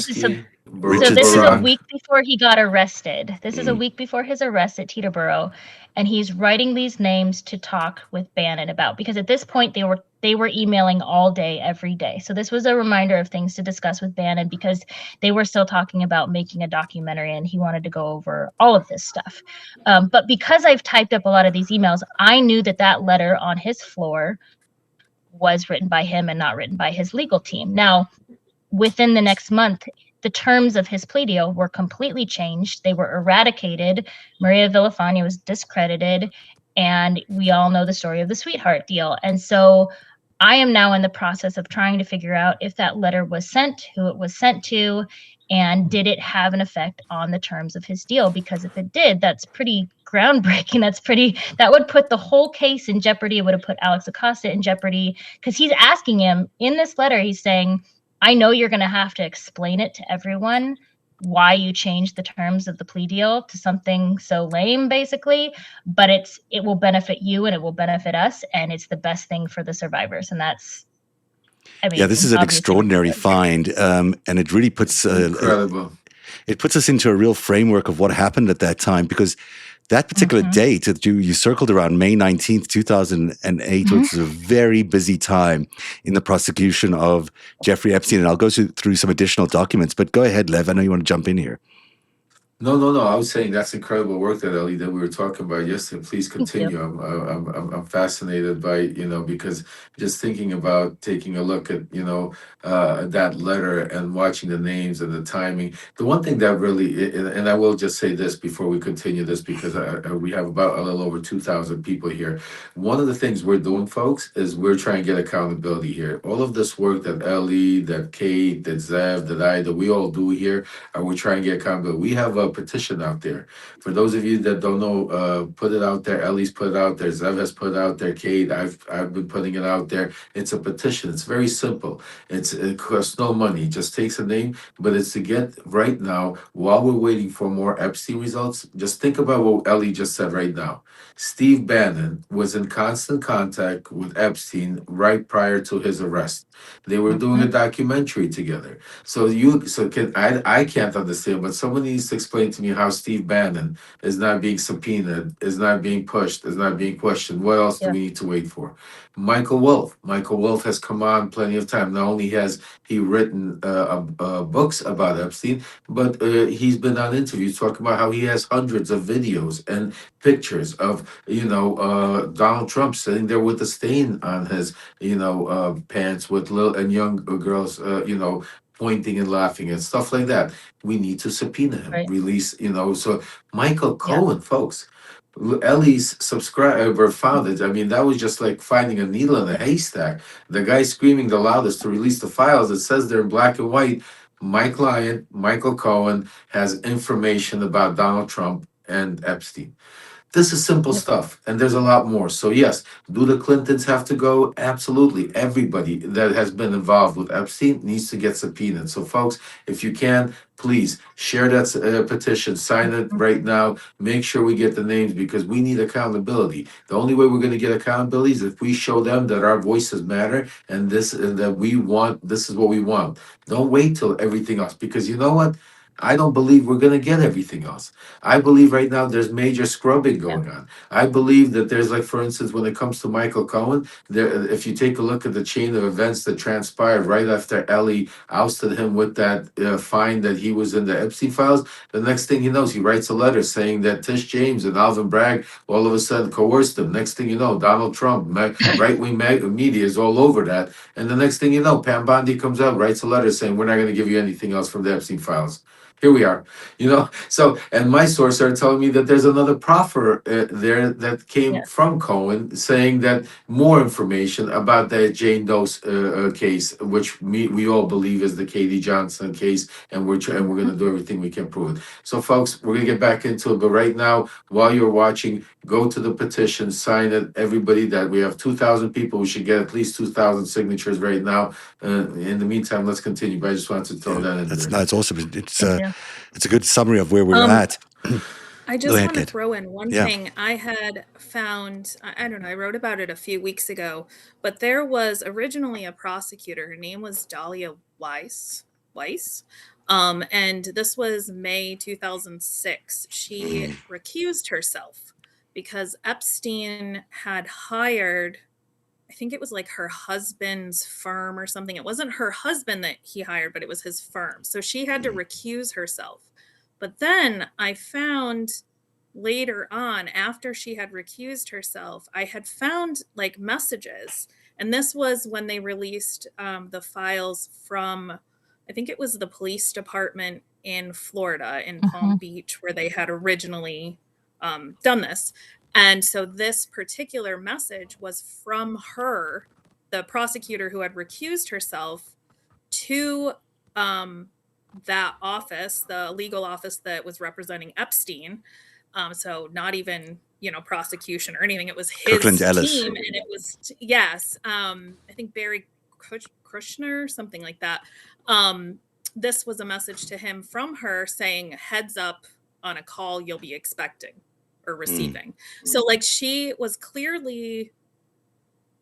this is a week before he got arrested. This is a week before his arrest at Teterboro, and he's writing these names to talk with Bannon about, because at this point they were emailing all day, every day. So this was a reminder of things to discuss with Bannon, because they were still talking about making a documentary, and he wanted to go over all of this stuff. But because I've typed up a lot of these emails, I knew that letter on his floor was written by him and not written by his legal team. Now, within the next month, the terms of his plea deal were completely changed. They were eradicated. Maria Villafana was discredited, and we all know the story of the sweetheart deal. And so I am now in the process of trying to figure out if that letter was sent, who it was sent to, and did it have an effect on the terms of his deal? Because if it did, that's pretty groundbreaking. That would put the whole case in jeopardy. It would have put Alex Acosta in jeopardy, because he's asking him in this letter, he's saying, I know you're going to have to explain it to everyone why you changed the terms of the plea deal to something so lame, basically, but it will benefit you and it will benefit us, and it's the best thing for the survivors. And that's, this is an extraordinary find, and it really puts incredible. It puts us into a real framework of what happened at that time, because that particular date that you circled around, May 19th, 2008, which was a very busy time in the prosecution of Jeffrey Epstein. And I'll go through some additional documents, but go ahead, Lev. I know you want to jump in here. No. I was saying that's incredible work that Ellie that we were talking about yesterday. Please continue. I'm fascinated by because just thinking about taking a look at that letter and watching the names and the timing. The one thing that really, and I will just say this before we continue this, because we have about a little over 2,000 people here. One of the things we're doing, folks, is we're trying to get accountability here. All of this work that Ellie, that Kate, that Zev, that we all do here, and we're trying to get accountability. We have a petition out there. For those of you that don't know, put it out there. Ellie's put it out there. Zev has put it out there. Kate, I've been putting it out there. It's a petition. It's very simple. It costs no money. It just takes a name, but it's to get right now, while we're waiting for more Epstein results. Just think about what Ellie just said right now. Steve Bannon was in constant contact with Epstein right prior to his arrest. They were doing a documentary together. I can't understand, but someone needs to explain explain to me how Steve Bannon is not being subpoenaed, is not being pushed, is not being questioned. What else do Yeah. we need to wait for? Michael Wolff. Michael Wolff has come on plenty of time. Not only has he written books about Epstein, but he's been on interviews talking about how he has hundreds of videos and pictures of, Donald Trump sitting there with a stain on his, pants with little and young girls, pointing and laughing and stuff like that. We need to subpoena him, Right. release, so Michael Yeah. Cohen, folks. Ellie's subscriber found it. I mean, that was just like finding a needle in a haystack. The guy screaming the loudest to release the files. It says there in black and white, my client, Michael Cohen, has information about Donald Trump and Epstein. This is simple Yep. stuff, and there's a lot more. So yes, do the Clintons have to go? Absolutely. Everybody that has been involved with Epstein needs to get subpoenaed. So folks, if you can, please share that petition, sign it right now. Make sure we get the names because we need accountability. The only way we're going to get accountability is if we show them that our voices matter and that we want. This is what we want. Don't wait till everything else, because you know what? I don't believe we're going to get everything else. I believe right now there's major scrubbing Yeah. going on. I believe that there's, like, for instance, when it comes to Michael Cohen, if you take a look at the chain of events that transpired right after Ellie ousted him with that fine that he was in the Epstein files, the next thing he knows, he writes a letter saying that Tish James and Alvin Bragg all of a sudden coerced him. Next thing you know, Donald Trump, right-wing media is all over that. And the next thing you know, Pam Bondi comes out, writes a letter saying, we're not going to give you anything else from the Epstein files. Here we are, So, and my source are telling me that there's another proffer there that came Yeah. from Cohen saying that more information about that Jane Doe case, which we all believe is the Katie Johnson case, and we're going to do everything we can prove it. So, folks, we're going to get back into it. But right now, while you're watching, go to the petition, sign it. Everybody, that we have 2,000 people. We should get at least 2,000 signatures right now. In the meantime, let's continue. But I just wanted to throw that in there. It's awesome. Yeah. It's a good summary of where we're at. I Go just ahead, want to Kate. throw in one Yeah. thing I had found. I don't know, I wrote about it a few weeks ago, but there was originally a prosecutor. Her name was Dahlia Weiss. And this was May 2006. She recused herself because Epstein had hired, I think it was like her husband's firm or something. It wasn't her husband that he hired, but it was his firm. So she had to recuse herself. But then I found later on, after she had recused herself, I had found like messages. And this was when they released the files from, I think it was the police department in Florida, in Palm Beach, where they had originally done this. And so this particular message was from her, the prosecutor who had recused herself, to that office, the legal office that was representing Epstein. So not even, prosecution or anything. It was his Kirkland Ellis. team. And it was, yes, I think Barry Kushner, something like that. This was a message to him from her saying, heads up on a call you'll be expecting or receiving. So like she was clearly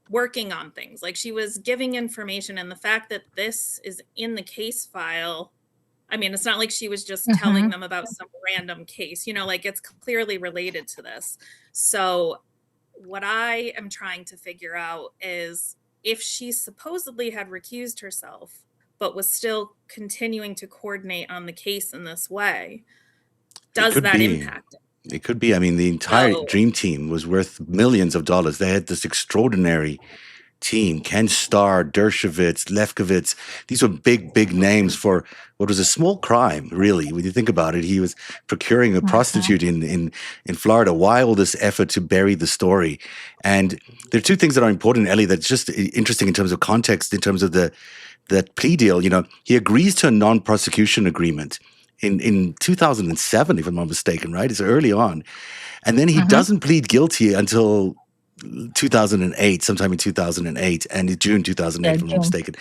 working on things, like she was giving information, and the fact that this is in the case file, I mean, it's not like she was just telling them about some random case, like it's clearly related to this. So what I am trying to figure out is if she supposedly had recused herself, but was still continuing to coordinate on the case in this way, does that impact it? It could be. I mean, the entire Dream Team was worth millions of dollars. They had this extraordinary team: Ken Starr, Dershowitz, Lefkowitz. These were big names for what was a small crime, really. When you think about it, he was procuring a prostitute in Florida. Why all this effort to bury the story? And there are two things that are important, Ellie, that's just interesting in terms of context, in terms of that plea deal. He agrees to a non-prosecution agreement in 2007, if I'm not mistaken, right? It's early on. And then he doesn't plead guilty until 2008, sometime in 2008, and in June 2008, if I'm not mistaken.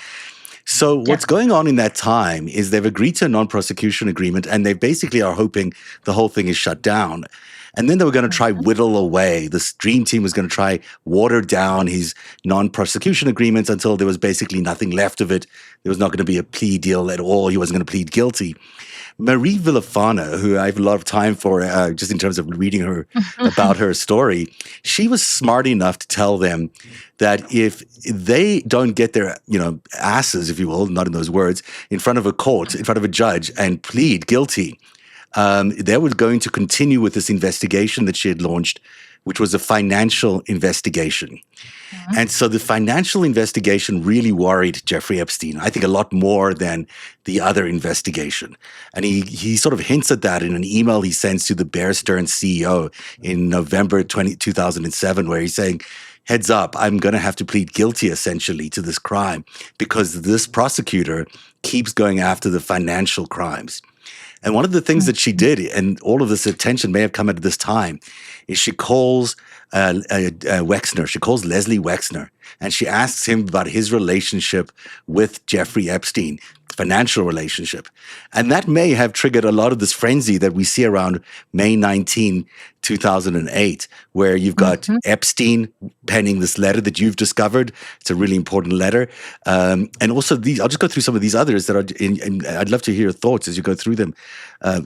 So what's going on in that time is they've agreed to a non-prosecution agreement, and they basically are hoping the whole thing is shut down. And then they were going to try whittle away. This dream team was going to try water down his non-prosecution agreements until there was basically nothing left of it. There was not going to be a plea deal at all. He wasn't going to plead guilty. Marie Villafana, who I have a lot of time for, just in terms of reading her about her story, she was smart enough to tell them that if they don't get their, asses, if you will, not in those words, in front of a court, in front of a judge, and plead guilty, they were going to continue with this investigation that she had launched, which was a financial investigation. And so the financial investigation really worried Jeffrey Epstein, I think a lot more than the other investigation. And he sort of hints at that in an email he sends to the Bear Stearns CEO in November 2007, where he's saying, heads up, I'm going to have to plead guilty essentially to this crime because this prosecutor keeps going after the financial crimes. And one of the things that she did, and all of this attention may have come at this time, is she calls Wexner. She calls Leslie Wexner, and she asks him about his relationship with Jeffrey Epstein, financial relationship. And that may have triggered a lot of this frenzy that we see around May 19, 2008, where you've got Epstein penning this letter that you've discovered. It's a really important letter. And also I'll just go through some of these others that are I'd love to hear your thoughts as you go through them.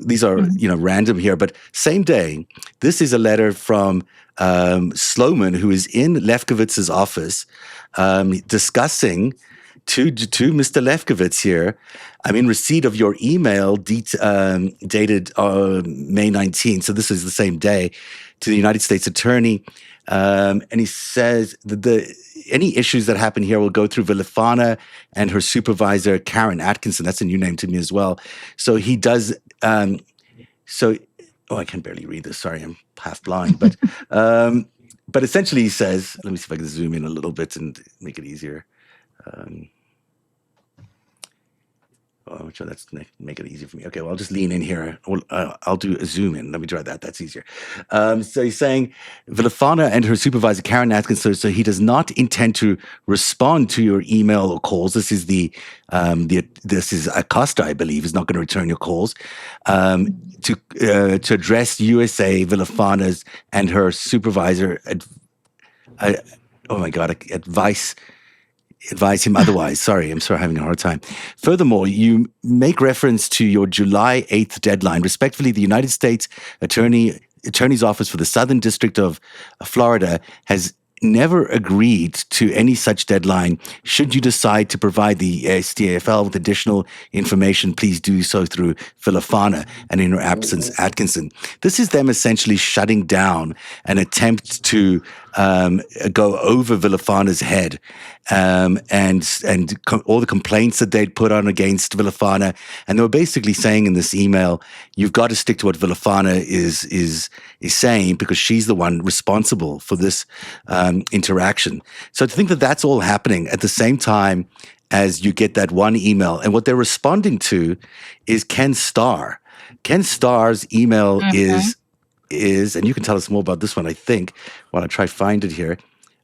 These are, random here, but same day, this is a letter from Sloman, who is in Lefkowitz's office, discussing to Mr. Lefkowitz here, I'm in receipt of your email dated May 19th. So this is the same day, to the United States Attorney. And he says that any issues that happen here will go through Villafana and her supervisor, Karen Atkinson. That's a new name to me as well. So he does. I can barely read this. Sorry, I'm half blind. But essentially he says, let me see if I can zoom in a little bit and make it easier. Sure, that's make it easier for me. Okay, well, I'll just lean in here. I'll do a zoom in. Let me try that. That's easier. So he's saying Villafana and her supervisor, Karen Atkinson, so he does not intend to respond to your email or calls. This is this is Acosta, I believe, is not going to return your calls. To address USA, Villafana's and her supervisor, advise him otherwise. Sorry, I'm having a hard time. Furthermore, you make reference to your July 8th deadline. Respectfully, the United States Attorney's Office for the Southern District of Florida has never agreed to any such deadline. Should you decide to provide the STFL with additional information, please do so through Villafana, and in her absence, Atkinson. This is them essentially shutting down an attempt to go over Villafana's head, and all the complaints that they'd put on against Villafana. And they were basically saying in this email, you've got to stick to what Villafana is saying, because she's the one responsible for this interaction. So to think that that's all happening at the same time as you get that one email, and what they're responding to is Ken Starr. Ken Starr's email is, and you can tell us more about this one, I think, while I try to find it here.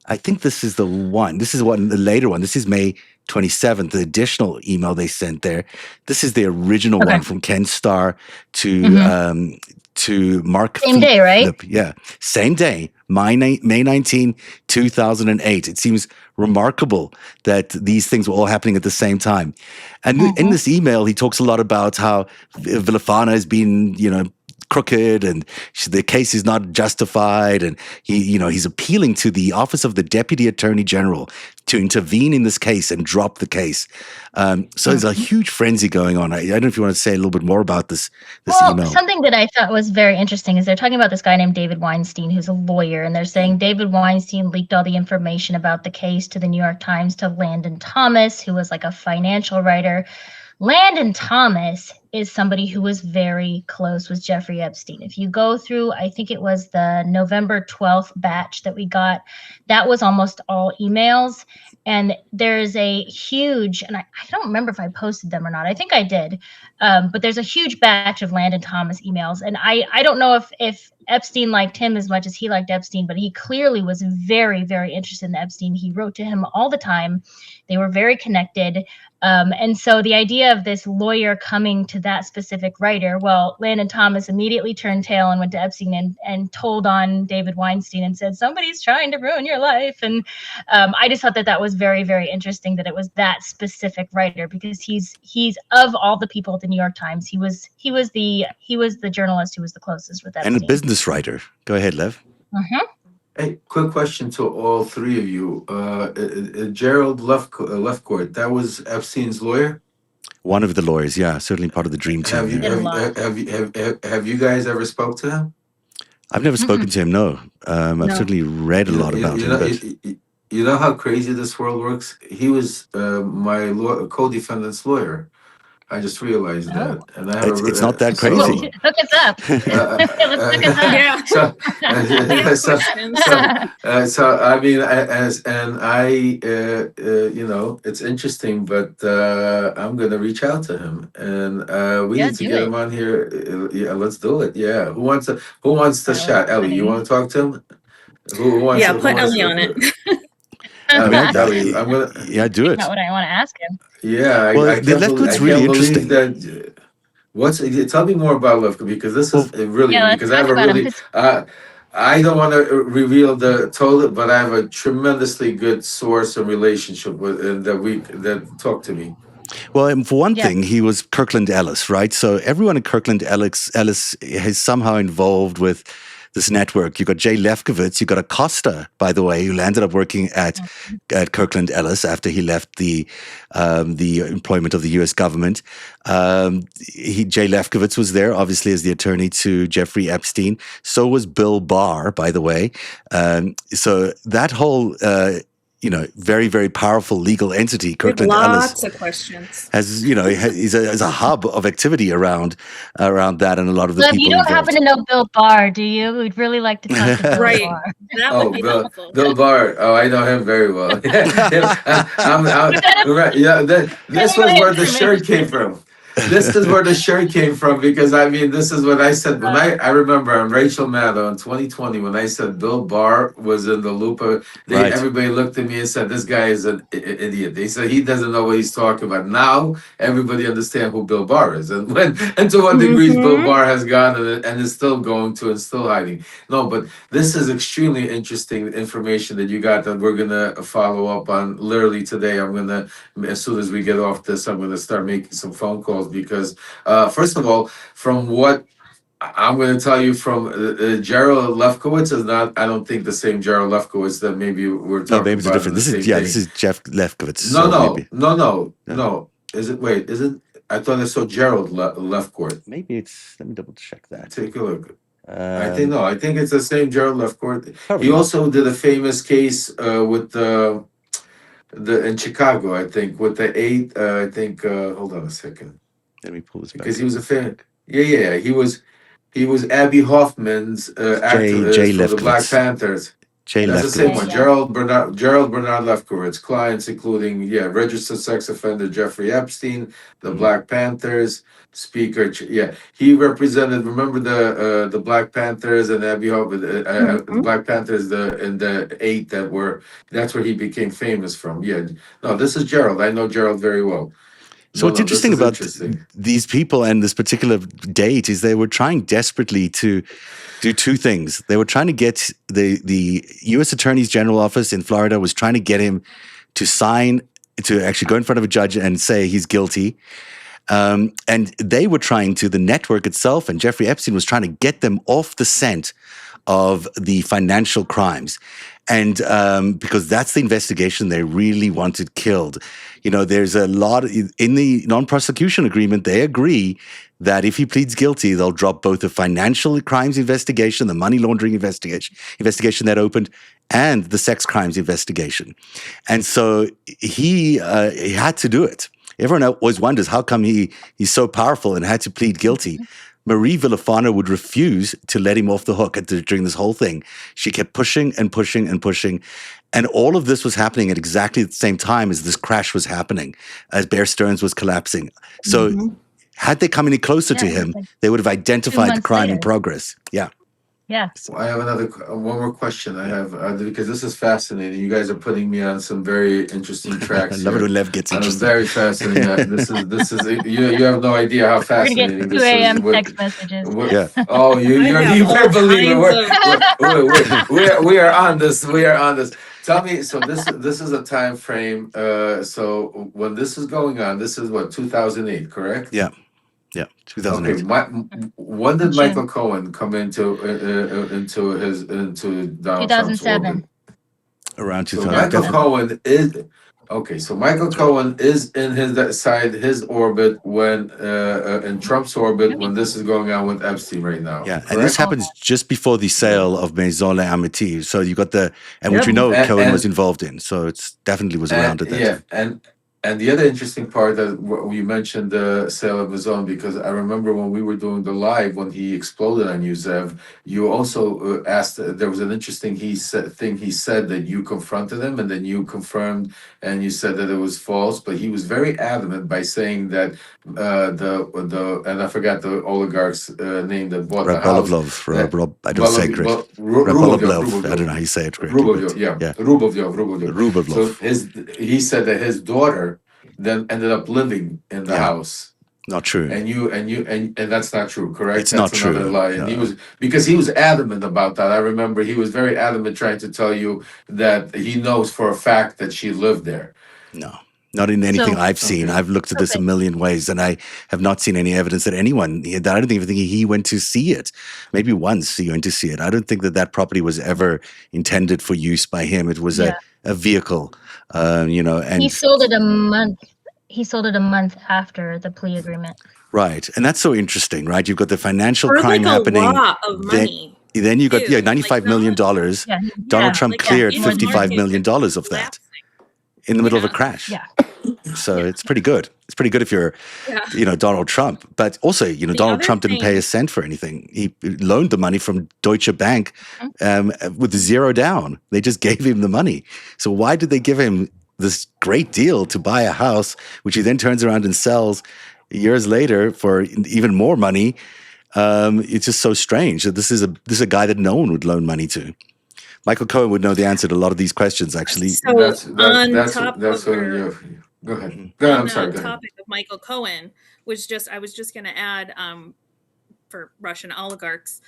I think this is the one. This is the later one. This is May 27th, the additional email they sent there. This is the original one from Ken Starr to Mark. Same day, right? Yeah, same day, May 19, 2008. It seems remarkable that these things were all happening at the same time. And in this email, he talks a lot about how Villafana has been, crooked, and the case is not justified, and he's appealing to the Office of the Deputy Attorney General to intervene in this case and drop the case. So there's a huge frenzy going on. I don't know if you want to say a little bit more about this email. Something that I thought was very interesting is they're talking about this guy named David Weinstein, who's a lawyer, and they're saying David Weinstein leaked all the information about the case to the New York Times to Landon Thomas, who was like a financial writer. Landon Thomas is somebody who was very close with Jeffrey Epstein. If you go through, I think it was the November 12th batch that we got, that was almost all emails. And there's a huge, and I don't remember if I posted them or not. I think I did. But there's a huge batch of Landon Thomas emails. And I don't know if Epstein liked him as much as he liked Epstein, but he clearly was very, very interested in Epstein. He wrote to him all the time. They were very connected. And so the idea of this lawyer coming to that specific writer. Well, Landon Thomas immediately turned tail and went to Epstein and told on David Weinstein and said, somebody's trying to ruin your life. And I just thought that was very, very interesting that it was that specific writer, because he's of all the people at the New York Times, he was the journalist who was the closest with Epstein. And a business writer. Go ahead, Lev. Mm-hmm. Hey, quick question to all three of you. Gerald Lefcourt, that was Epstein's lawyer? One of the lawyers, yeah, certainly part of the dream team. Have you guys ever spoke to him? I've never spoken to him, no. I've certainly read a lot about him. But you know how crazy this world works? He was my co-defendant's lawyer. I just realized that, and I have it's not that crazy. Look us up. Let's look us up. Yeah. So I mean, it's interesting, but I'm gonna reach out to him, and we need to get him on here. Yeah, let's do it. Yeah, who wants to chat? Ellie, you want to talk to him? Who wants? Put Ellie on it. Ellie, I'm gonna. Yeah, do it. Not what I want to ask him. Yeah, well, I can't really believe that. Tell me more about Lefkow, because this is really because I have a really. I don't want to reveal the total, but I have a tremendously good source and relationship with that talk to me. Well, for one thing, he was Kirkland Ellis, right? So everyone at Kirkland Ellis is somehow involved with this network. You got Jay Lefkowitz, you got Acosta, by the way, who landed up working at Kirkland Ellis after he left the employment of the U.S. government. Jay Lefkowitz was there, obviously, as the attorney to Jeffrey Epstein. So was Bill Barr, by the way. So that whole very, very powerful legal entity, Kirkland Ellis, lots of questions. Has is a hub of activity around that, and a lot of the people. You don't involved. happen to know Bill Barr, do you? We'd really like to talk to Bill Barr. That would be helpful. Bill Barr. Oh, I know him very well. Right. Yeah. This was where the shirt came from. This is where the shirt came from, because I mean, this is what I said when I remember on Rachel Maddow in 2020 when I said Bill Barr was in the loop. Everybody looked at me and said, "This guy is an idiot." They said he doesn't know what he's talking about. Now everybody understands who Bill Barr is, and to what degrees Bill Barr has gone and is still going to and still hiding. No, but this is extremely interesting information that you got that we're gonna follow up on literally today. I'm gonna, as soon as we get off this, I'm gonna start making some phone calls. Because first of all, from what I'm going to tell you, from Gerald Lefkowitz is not, I don't think, the same Gerald Lefkowitz that maybe we're talking maybe it's about. different. This is Jeff Lefkowitz. No. Is it? I thought I saw Gerald Lefcourt. Maybe it's. Let me double check that. Take a look. I think it's the same Gerald Lefcourt. He not. also did a famous case with in Chicago, I think, with the 8. I think. Hold on a second. Let me pull this back. Because he was a fan. Yeah. He was Abby Hoffman's activist for the Black Panthers. That's the same one. Gerald Bernard Lefkowitz. Clients including registered sex offender Jeffrey Epstein, the Black Panthers, Speaker. He represented. Remember the Black Panthers and Abby Hoffman. The Black Panthers in the 8 that's where he became famous from. No, this is Gerald. I know Gerald very well. So what's interesting about these people and this particular date is they were trying desperately to do two things. They were trying to get the U.S. Attorney's General Office in Florida was trying to get him to actually go in front of a judge and say he's guilty. And they were trying to, the network itself, and Jeffrey Epstein was trying to get them off the scent of the financial crimes. And because that's the investigation they really wanted killed. There's a lot in the non-prosecution agreement. They agree that if he pleads guilty, they'll drop both the financial crimes investigation, the money laundering investigation that opened, and the sex crimes investigation. And so he had to do it. Everyone always wonders how come he's so powerful and had to plead guilty. Marie Villafana would refuse to let him off the hook during this whole thing. She kept pushing and pushing and pushing. And all of this was happening at exactly the same time as this crash was happening, as Bear Stearns was collapsing. So had they come any closer to him, they would have identified the crime in progress. Yeah. Yeah. I have one more question. I have because this is fascinating. You guys are putting me on some very interesting I tracks love it here. when Lev gets interested. Very fascinating. This is you have no idea how We're gonna get fascinating 2 this is. a.m. text messages. Yeah. Oh, you have you better all believe it. kinds of- We are on this. We are on this. Tell me. So this is a time frame. So when this is going on, this is what 2008, correct? Yeah. Okay. 2008. When did June. Michael Cohen come into Donald Trump's 2007. orbit? Around So 2000. Michael Definitely. Cohen is okay. So Michael Cohen is in his orbit when in Trump's orbit when this is going on with Epstein right now. Yeah, Correct? and this happens just before the sale of Maison La Amitié. So you got which we Yep. know Cohen was And involved in. So it's definitely was around at that yeah, time. and the other interesting part that you mentioned the sale of his own, because I remember when we were doing the live when he exploded on you, Zev, you also asked. There was an interesting thing he said that you confronted him, and then you confirmed, and you said that it was false. But he was very adamant by saying that the and I forgot the oligarch's name that bought the house. Rabolovlov, I don't say it great. Rabolovlov, I don't know how you say it correctly. Rubovlov. So he said that his daughter then ended up living in the house. Not true. And that's not true, correct? It's That's not another true. lie. And he was adamant about that. I remember he was very adamant trying to tell you that he knows for a fact that she lived there. No. Not in anything I've seen. I've looked at this a million ways, and I have not seen any evidence that anyone. I don't even think he went to see it. Maybe once he went to see it. I don't think that property was ever intended for use by him. It was a vehicle, And he sold it a month. He sold it a month after the plea agreement. Right, and that's so interesting, right? You've got the financial For crime happening. A lot of money. Then you got $95 million. Donald Trump cleared $55 million of that in the middle of a crash. Yeah. So it's pretty good. It's pretty good if you're, Donald Trump. But also, Donald Trump didn't pay a cent for anything. He loaned the money from Deutsche Bank with zero down. They just gave him the money. So why did they give him this great deal to buy a house, which he then turns around and sells years later for even more money? It's just so strange that this is a guy that no one would loan money to. Michael Cohen would know the answer to a lot of these questions, actually. So Go ahead. Go ahead. I'm sorry. Go ahead. Topic of Michael Cohen I was just going to add for Russian oligarchs,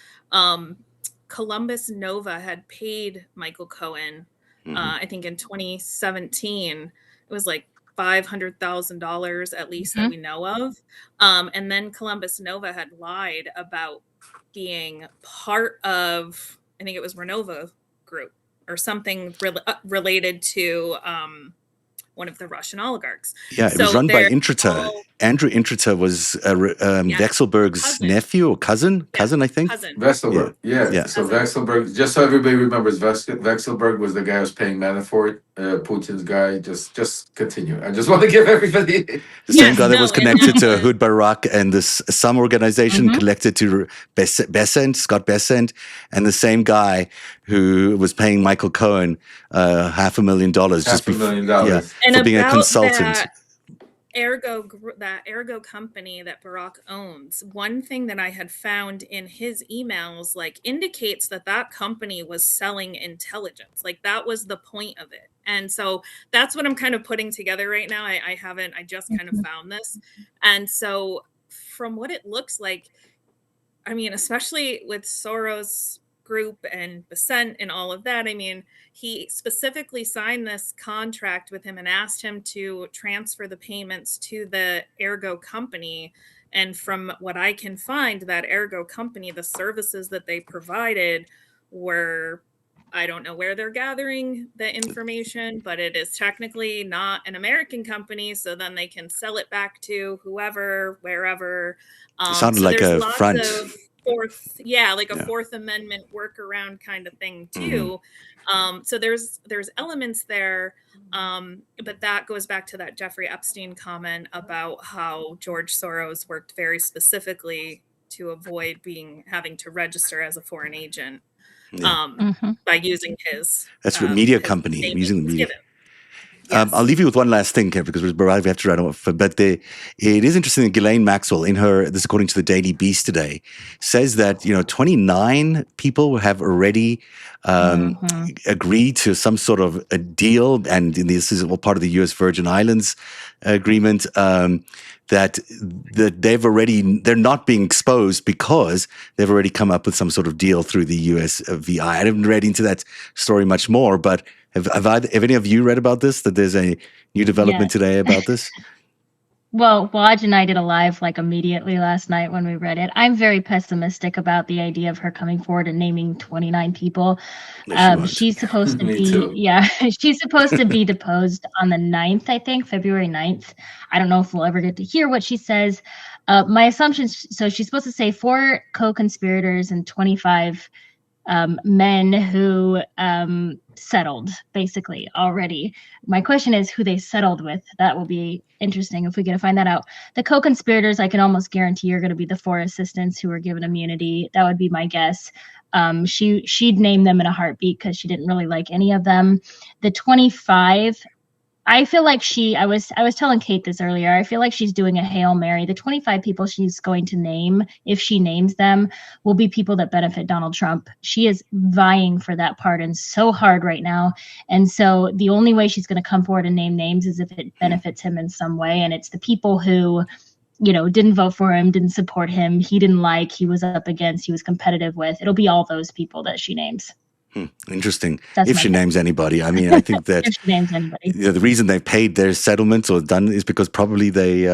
Columbus Nova had paid Michael Cohen, I think in 2017, it was like $500,000 at least that we know of. And then Columbus Nova had lied about being part of, I think it was Renova Group or something related to one of the Russian oligarchs. Yeah, it was run by Intrata. Andrew Intrata was Vexelberg's nephew or cousin, I think. Vexelberg, yeah. So Vexelberg, just so everybody remembers, Vexelberg was the guy who was paying Manafort, Putin's guy. Just continue. I just want to give everybody the same guy that was connected to Ehud Barak and some organization connected to Scott Bessent, and the same guy who was paying Michael Cohen $500,000 for being a consultant. That Ergo company that Barack owns, one thing that I had found in his emails indicates that company was selling intelligence. That was the point of it. And so that's what I'm kind of putting together right now. I just kind of found this. And so from what it looks like, I mean, especially with Soros Group and Bessent and all of that, I mean, he specifically signed this contract with him and asked him to transfer the payments to the Ergo company. And from what I can find, that Ergo company, the services that they provided were, I don't know where they're gathering the information, but it is technically not an American company. So then they can sell it back to whoever, wherever. It sounded like a front. A Fourth Amendment workaround kind of thing too. So there's elements there, but that goes back to that Jeffrey Epstein comment about how George Soros worked very specifically to avoid having to register as a foreign agent by using his. That's for media company using the media. Yes. I'll leave you with one last thing, Kev, because we have to run off. But it is interesting that Ghislaine Maxwell, this according to the Daily Beast today, says that 29 people have already agreed to some sort of a deal, and this is all part of the U.S. Virgin Islands agreement. That they're not being exposed because they've already come up with some sort of deal through the USVI. I haven't read into that story much more, but have any of you read about this, that there's a new development today about this? Well, Waj and I did a live immediately last night when we read it. I'm very pessimistic about the idea of her coming forward and naming 29 people. She's supposed to be, she's supposed to be deposed on the 9th, I think, February 9th. I don't know if we'll ever get to hear what she says. My assumption, so she's supposed to say 4 co-conspirators and 25 men who settled basically already. My question is who they settled with. That will be interesting if we get to find that out. The co-conspirators, I can almost guarantee, are going to be the 4 assistants who were given immunity. That would be my guess. She'd name them in a heartbeat because she didn't really like any of them. The 25, I feel like I was telling Kate this earlier, I feel like she's doing a Hail Mary. The 25 people she's going to name, if she names them, will be people that benefit Donald Trump. She is vying for that pardon so hard right now. And so the only way she's going to come forward and name names is if it benefits him in some way. And it's the people who, didn't vote for him, didn't support him, he didn't like, he was up against, he was competitive with. It'll be all those people that she names. Interesting. If she names anybody. I mean, I think that if she names anybody. The reason they paid their settlements or done is because probably they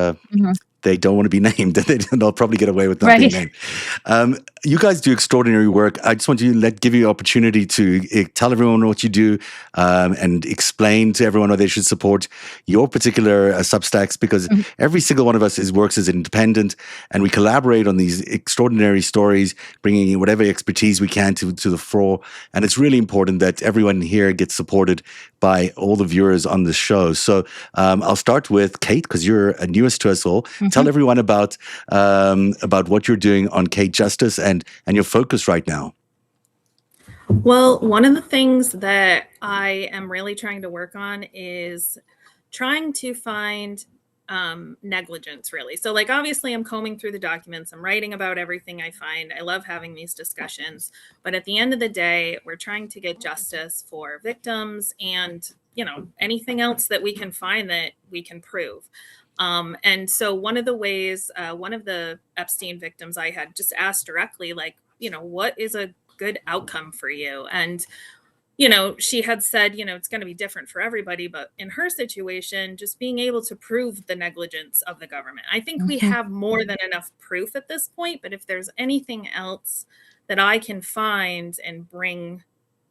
don't want to be named. They'll probably get away with not being named. You guys do extraordinary work. I just want to give you an opportunity to tell everyone what you do and explain to everyone why they should support your particular Substacks, because every single one of us works as independent, and we collaborate on these extraordinary stories, bringing in whatever expertise we can to the fore. And it's really important that everyone here gets supported by all the viewers on the show. So I'll start with Kate, because you're newest to us all. Tell everyone about what you're doing on Kate Justice and your focus right now. Well, one of the things that I am really trying to work on is trying to find negligence, really. So obviously I'm combing through the documents, I'm writing about everything I find. I love having these discussions, but at the end of the day, we're trying to get justice for victims and, anything else that we can find that we can prove. And so one of the ways, one of the Epstein victims I had just asked directly, what is a good outcome for you? And, she had said, it's going to be different for everybody, but in her situation, just being able to prove the negligence of the government. I think we have more than enough proof at this point, but if there's anything else that I can find and bring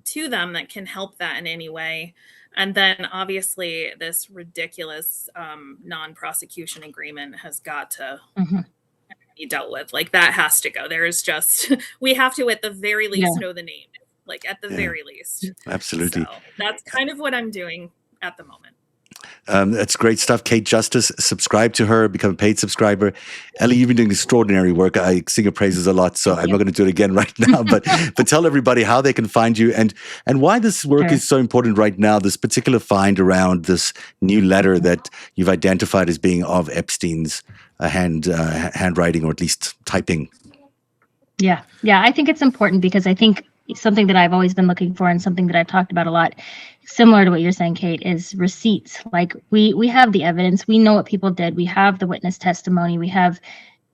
to them that can help that in any way. And then obviously this ridiculous non-prosecution agreement has got to be dealt with. That has to go. There is just, we have to at the very least know the name, at the very least. Absolutely. So that's kind of what I'm doing at the moment. That's great stuff. Kate Justice, subscribe to her, become a paid subscriber. Ellie, you've been doing extraordinary work. I sing your praises a lot, so I'm not going to do it again right now, but tell everybody how they can find you and why this work is so important right now, this particular find around this new letter that you've identified as being of Epstein's handwriting, or at least typing. Yeah, I think it's important because I think something that I've always been looking for and something that I've talked about a lot, similar to what you're saying, Kate, is receipts. We have the evidence. We know what people did. We have the witness testimony. We have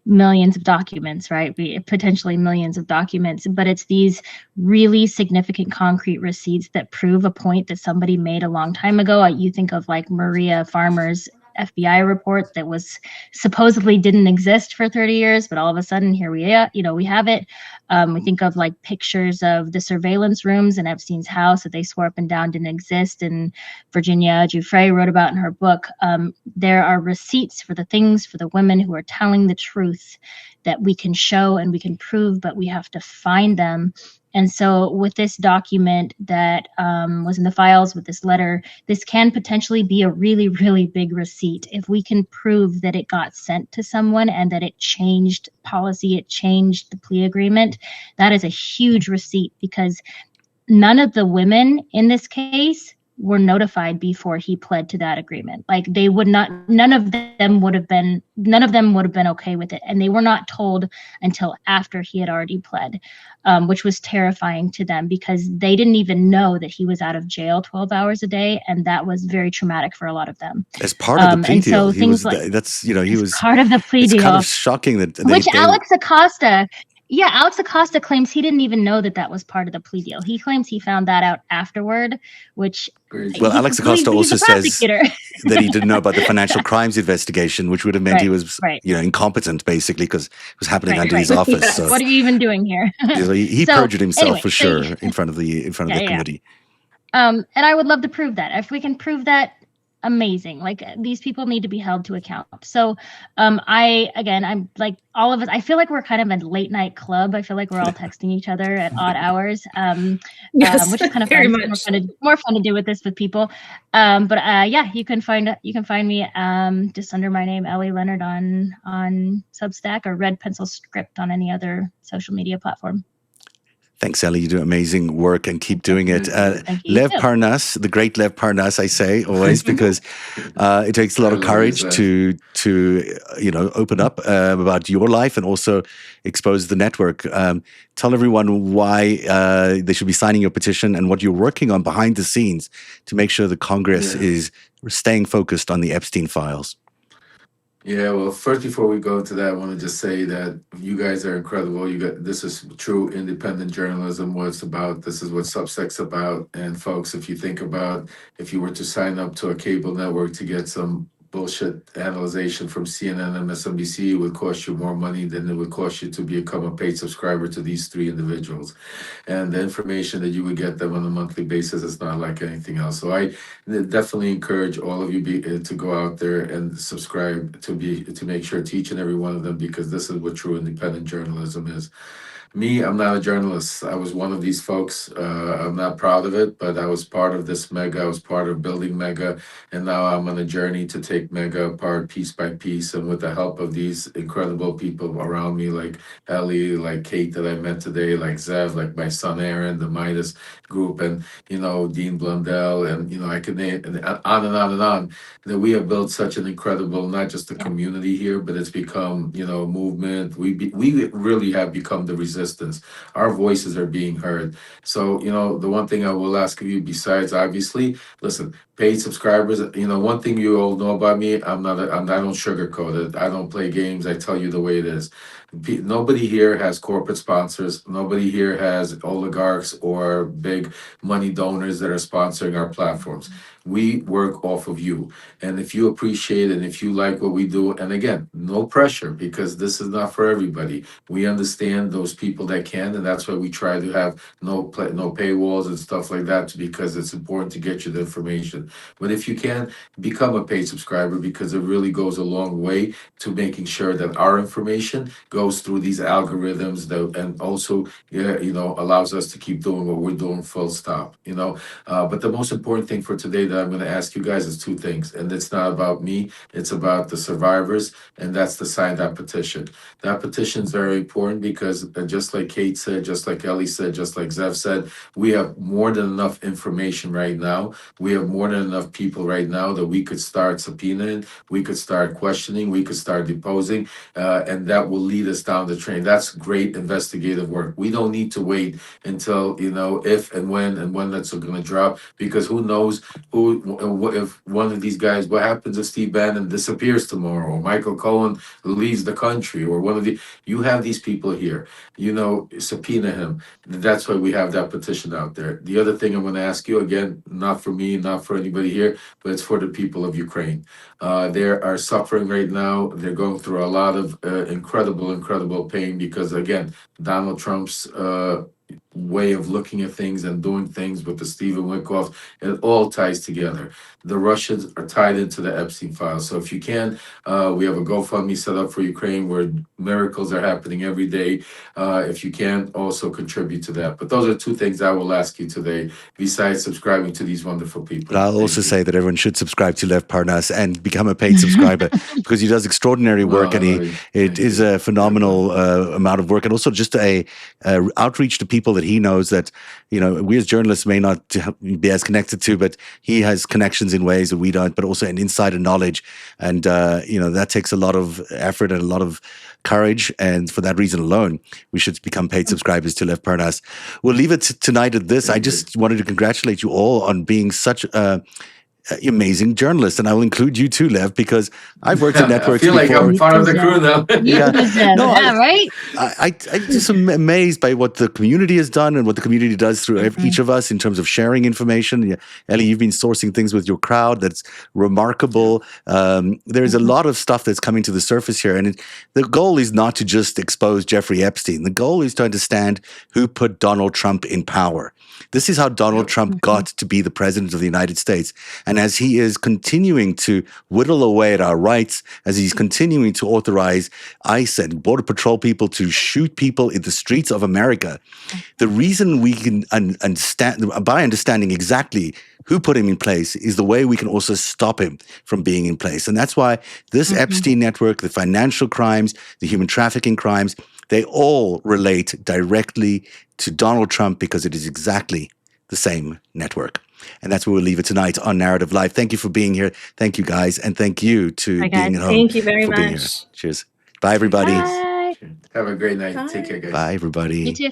millions of documents, right? Potentially millions of documents, but it's these really significant concrete receipts that prove a point that somebody made a long time ago. You think of Maria Farmer's FBI report that was supposedly didn't exist for 30 years, but all of a sudden here we have it. We think of pictures of the surveillance rooms in Epstein's house that they swore up and down didn't exist, and Virginia Giuffre wrote about in her book. There are receipts for the things, for the women who are telling the truth that we can show and we can prove, but we have to find them. And so with this document that was in the files, with this letter, this can potentially be a really, really big receipt. If we can prove that it got sent to someone and that it changed policy, it changed the plea agreement, that is a huge receipt, because none of the women in this case were notified before he pled to that agreement. Like they would not, none of them would have been okay with it. And they were not told until after he had already pled, which was terrifying to them because they didn't even know that he was out of jail 12 hours a day. And that was very traumatic for a lot of them. As part of the plea deal, he was part of the plea deal. It's kind of shocking that Alex Acosta claims he didn't even know that was part of the plea deal. He claims he found that out afterward, which... Well, Alex Acosta also says that he didn't know about the financial crimes investigation, which would have meant he was incompetent, basically, because it was happening under his office. Yeah. So. What are you even doing here? He perjured himself for sure in front of the committee. And I would love to prove that. If we can prove that, amazing. Like these people need to be held to account. So I'm like all of us, I feel like we're kind of a late night club. I feel like we're all texting each other at odd hours, which is kind of fun. More fun to do with this with people. You can find me just under my name, Ellie Leonard on Substack or Red Pencil Script on any other social media platform. Thanks, Ellie. You do amazing work and keep doing it. Lev Parnas, the great Lev Parnas, I say always, because it takes a lot of courage to open up about your life and also expose the network. Tell everyone why they should be signing your petition and what you're working on behind the scenes to make sure the Congress is staying focused on the Epstein files. Yeah, well, first, before we go to that, I want to just say that you guys are incredible. This is true independent journalism, what it's about. This is what Substack's about. And folks, if you think about if you were to sign up to a cable network to get some bullshit analyzation from CNN and MSNBC, it would cost you more money than it would cost you to become a paid subscriber to these three individuals. And the information that you would get them on a monthly basis is not like anything else. So I definitely encourage all of you to go out there and subscribe to make sure to each and every one of them, because this is what true independent journalism is. Me, I'm not a journalist. I was one of these folks. I'm not proud of it, but I was part of this mega. I was part of building mega, and now I'm on a journey to take mega apart piece by piece. And with the help of these incredible people around me, like Ellie, like Kate that I met today, like Zev, like my son Aaron, the Midas group, and Dean Blundell, and I can name and on and on and on. That we have built such an incredible, not just a community here, but it's become a movement. We really have become the resistance. Our voices are being heard. So, the one thing I will ask of you, besides obviously, listen, paid subscribers, one thing you all know about me, I don't sugarcoat it. I don't play games. I tell you the way it is. Nobody here has corporate sponsors. Nobody here has oligarchs or big money donors that are sponsoring our platforms. We work off of you. And if you appreciate it and if you like what we do, and again, no pressure, because this is not for everybody. We understand those people that can, and that's why we try to have no paywalls and stuff like that, because it's important to get you the information. But if you can, become a paid subscriber, because it really goes a long way to making sure that our information goes through these algorithms and also allows us to keep doing what we're doing full stop. But the most important thing for today that I'm going to ask you guys is two things, and it's not about me, it's about the survivors, and that's to sign that petition. That petition is very important because just like Kate said, just like Ellie said, just like Zev said, we have more than enough information right now. We have more than enough people right now that we could start subpoenaing, we could start questioning, we could start deposing, and that will lead us down the train. That's great investigative work. We don't need to wait until, if and when that's going to drop, because who knows if one of these guys, what happens if Steve Bannon disappears tomorrow, or Michael Cohen leaves the country, or you have these people here, subpoena him. That's why we have that petition out there. The other thing I'm going to ask you, again, not for me, not for anybody here, but it's for the people of Ukraine. They are suffering right now. They're going through a lot of incredible pain because, again, Donald Trump's way of looking at things and doing things with the Stephen Witkoff, it all ties together. The Russians are tied into the Epstein files. So if you can, we have a GoFundMe set up for Ukraine where miracles are happening every day. If you can, also contribute to that. But those are two things I will ask you today, besides subscribing to these wonderful people. But I'll also say that everyone should subscribe to Lev Parnas and become a paid subscriber because he does extraordinary work, and it is a phenomenal amount of work, and also just a outreach to people that he knows that, we as journalists may not be as connected to, but he has connections in ways that we don't, but also an insider knowledge. And, that takes a lot of effort and a lot of courage. And for that reason alone, we should become paid subscribers to Lev Parnas. We'll leave it tonight at this. I just wanted to congratulate you all on being such amazing journalist, and I will include you too, Lev, because I've worked in networks before. I feel like I'm part of the crew now. Right? I'm just amazed by what the community has done and what the community does through each of us in terms of sharing information. Ellie, you've been sourcing things with your crowd that's remarkable. There's a lot of stuff that's coming to the surface here, and the goal is not to just expose Jeffrey Epstein. The goal is to understand who put Donald Trump in power. This is how Donald Trump got to be the president of the United States. And as he is continuing to whittle away at our rights, as he's continuing to authorize ICE and Border Patrol people to shoot people in the streets of America, the reason we can understand, by understanding exactly who put him in place, is the way we can also stop him from being in place. And that's why this Epstein network, the financial crimes, the human trafficking crimes, they all relate directly to Donald Trump, because it is exactly the same network. And that's where we'll leave it tonight on Narrative Live. Thank you for being here. Thank you, guys. And thank you to being at home. Thank you very much. Cheers. Bye, everybody. Bye. Have a great night. Bye. Take care, guys. Bye, everybody. You too.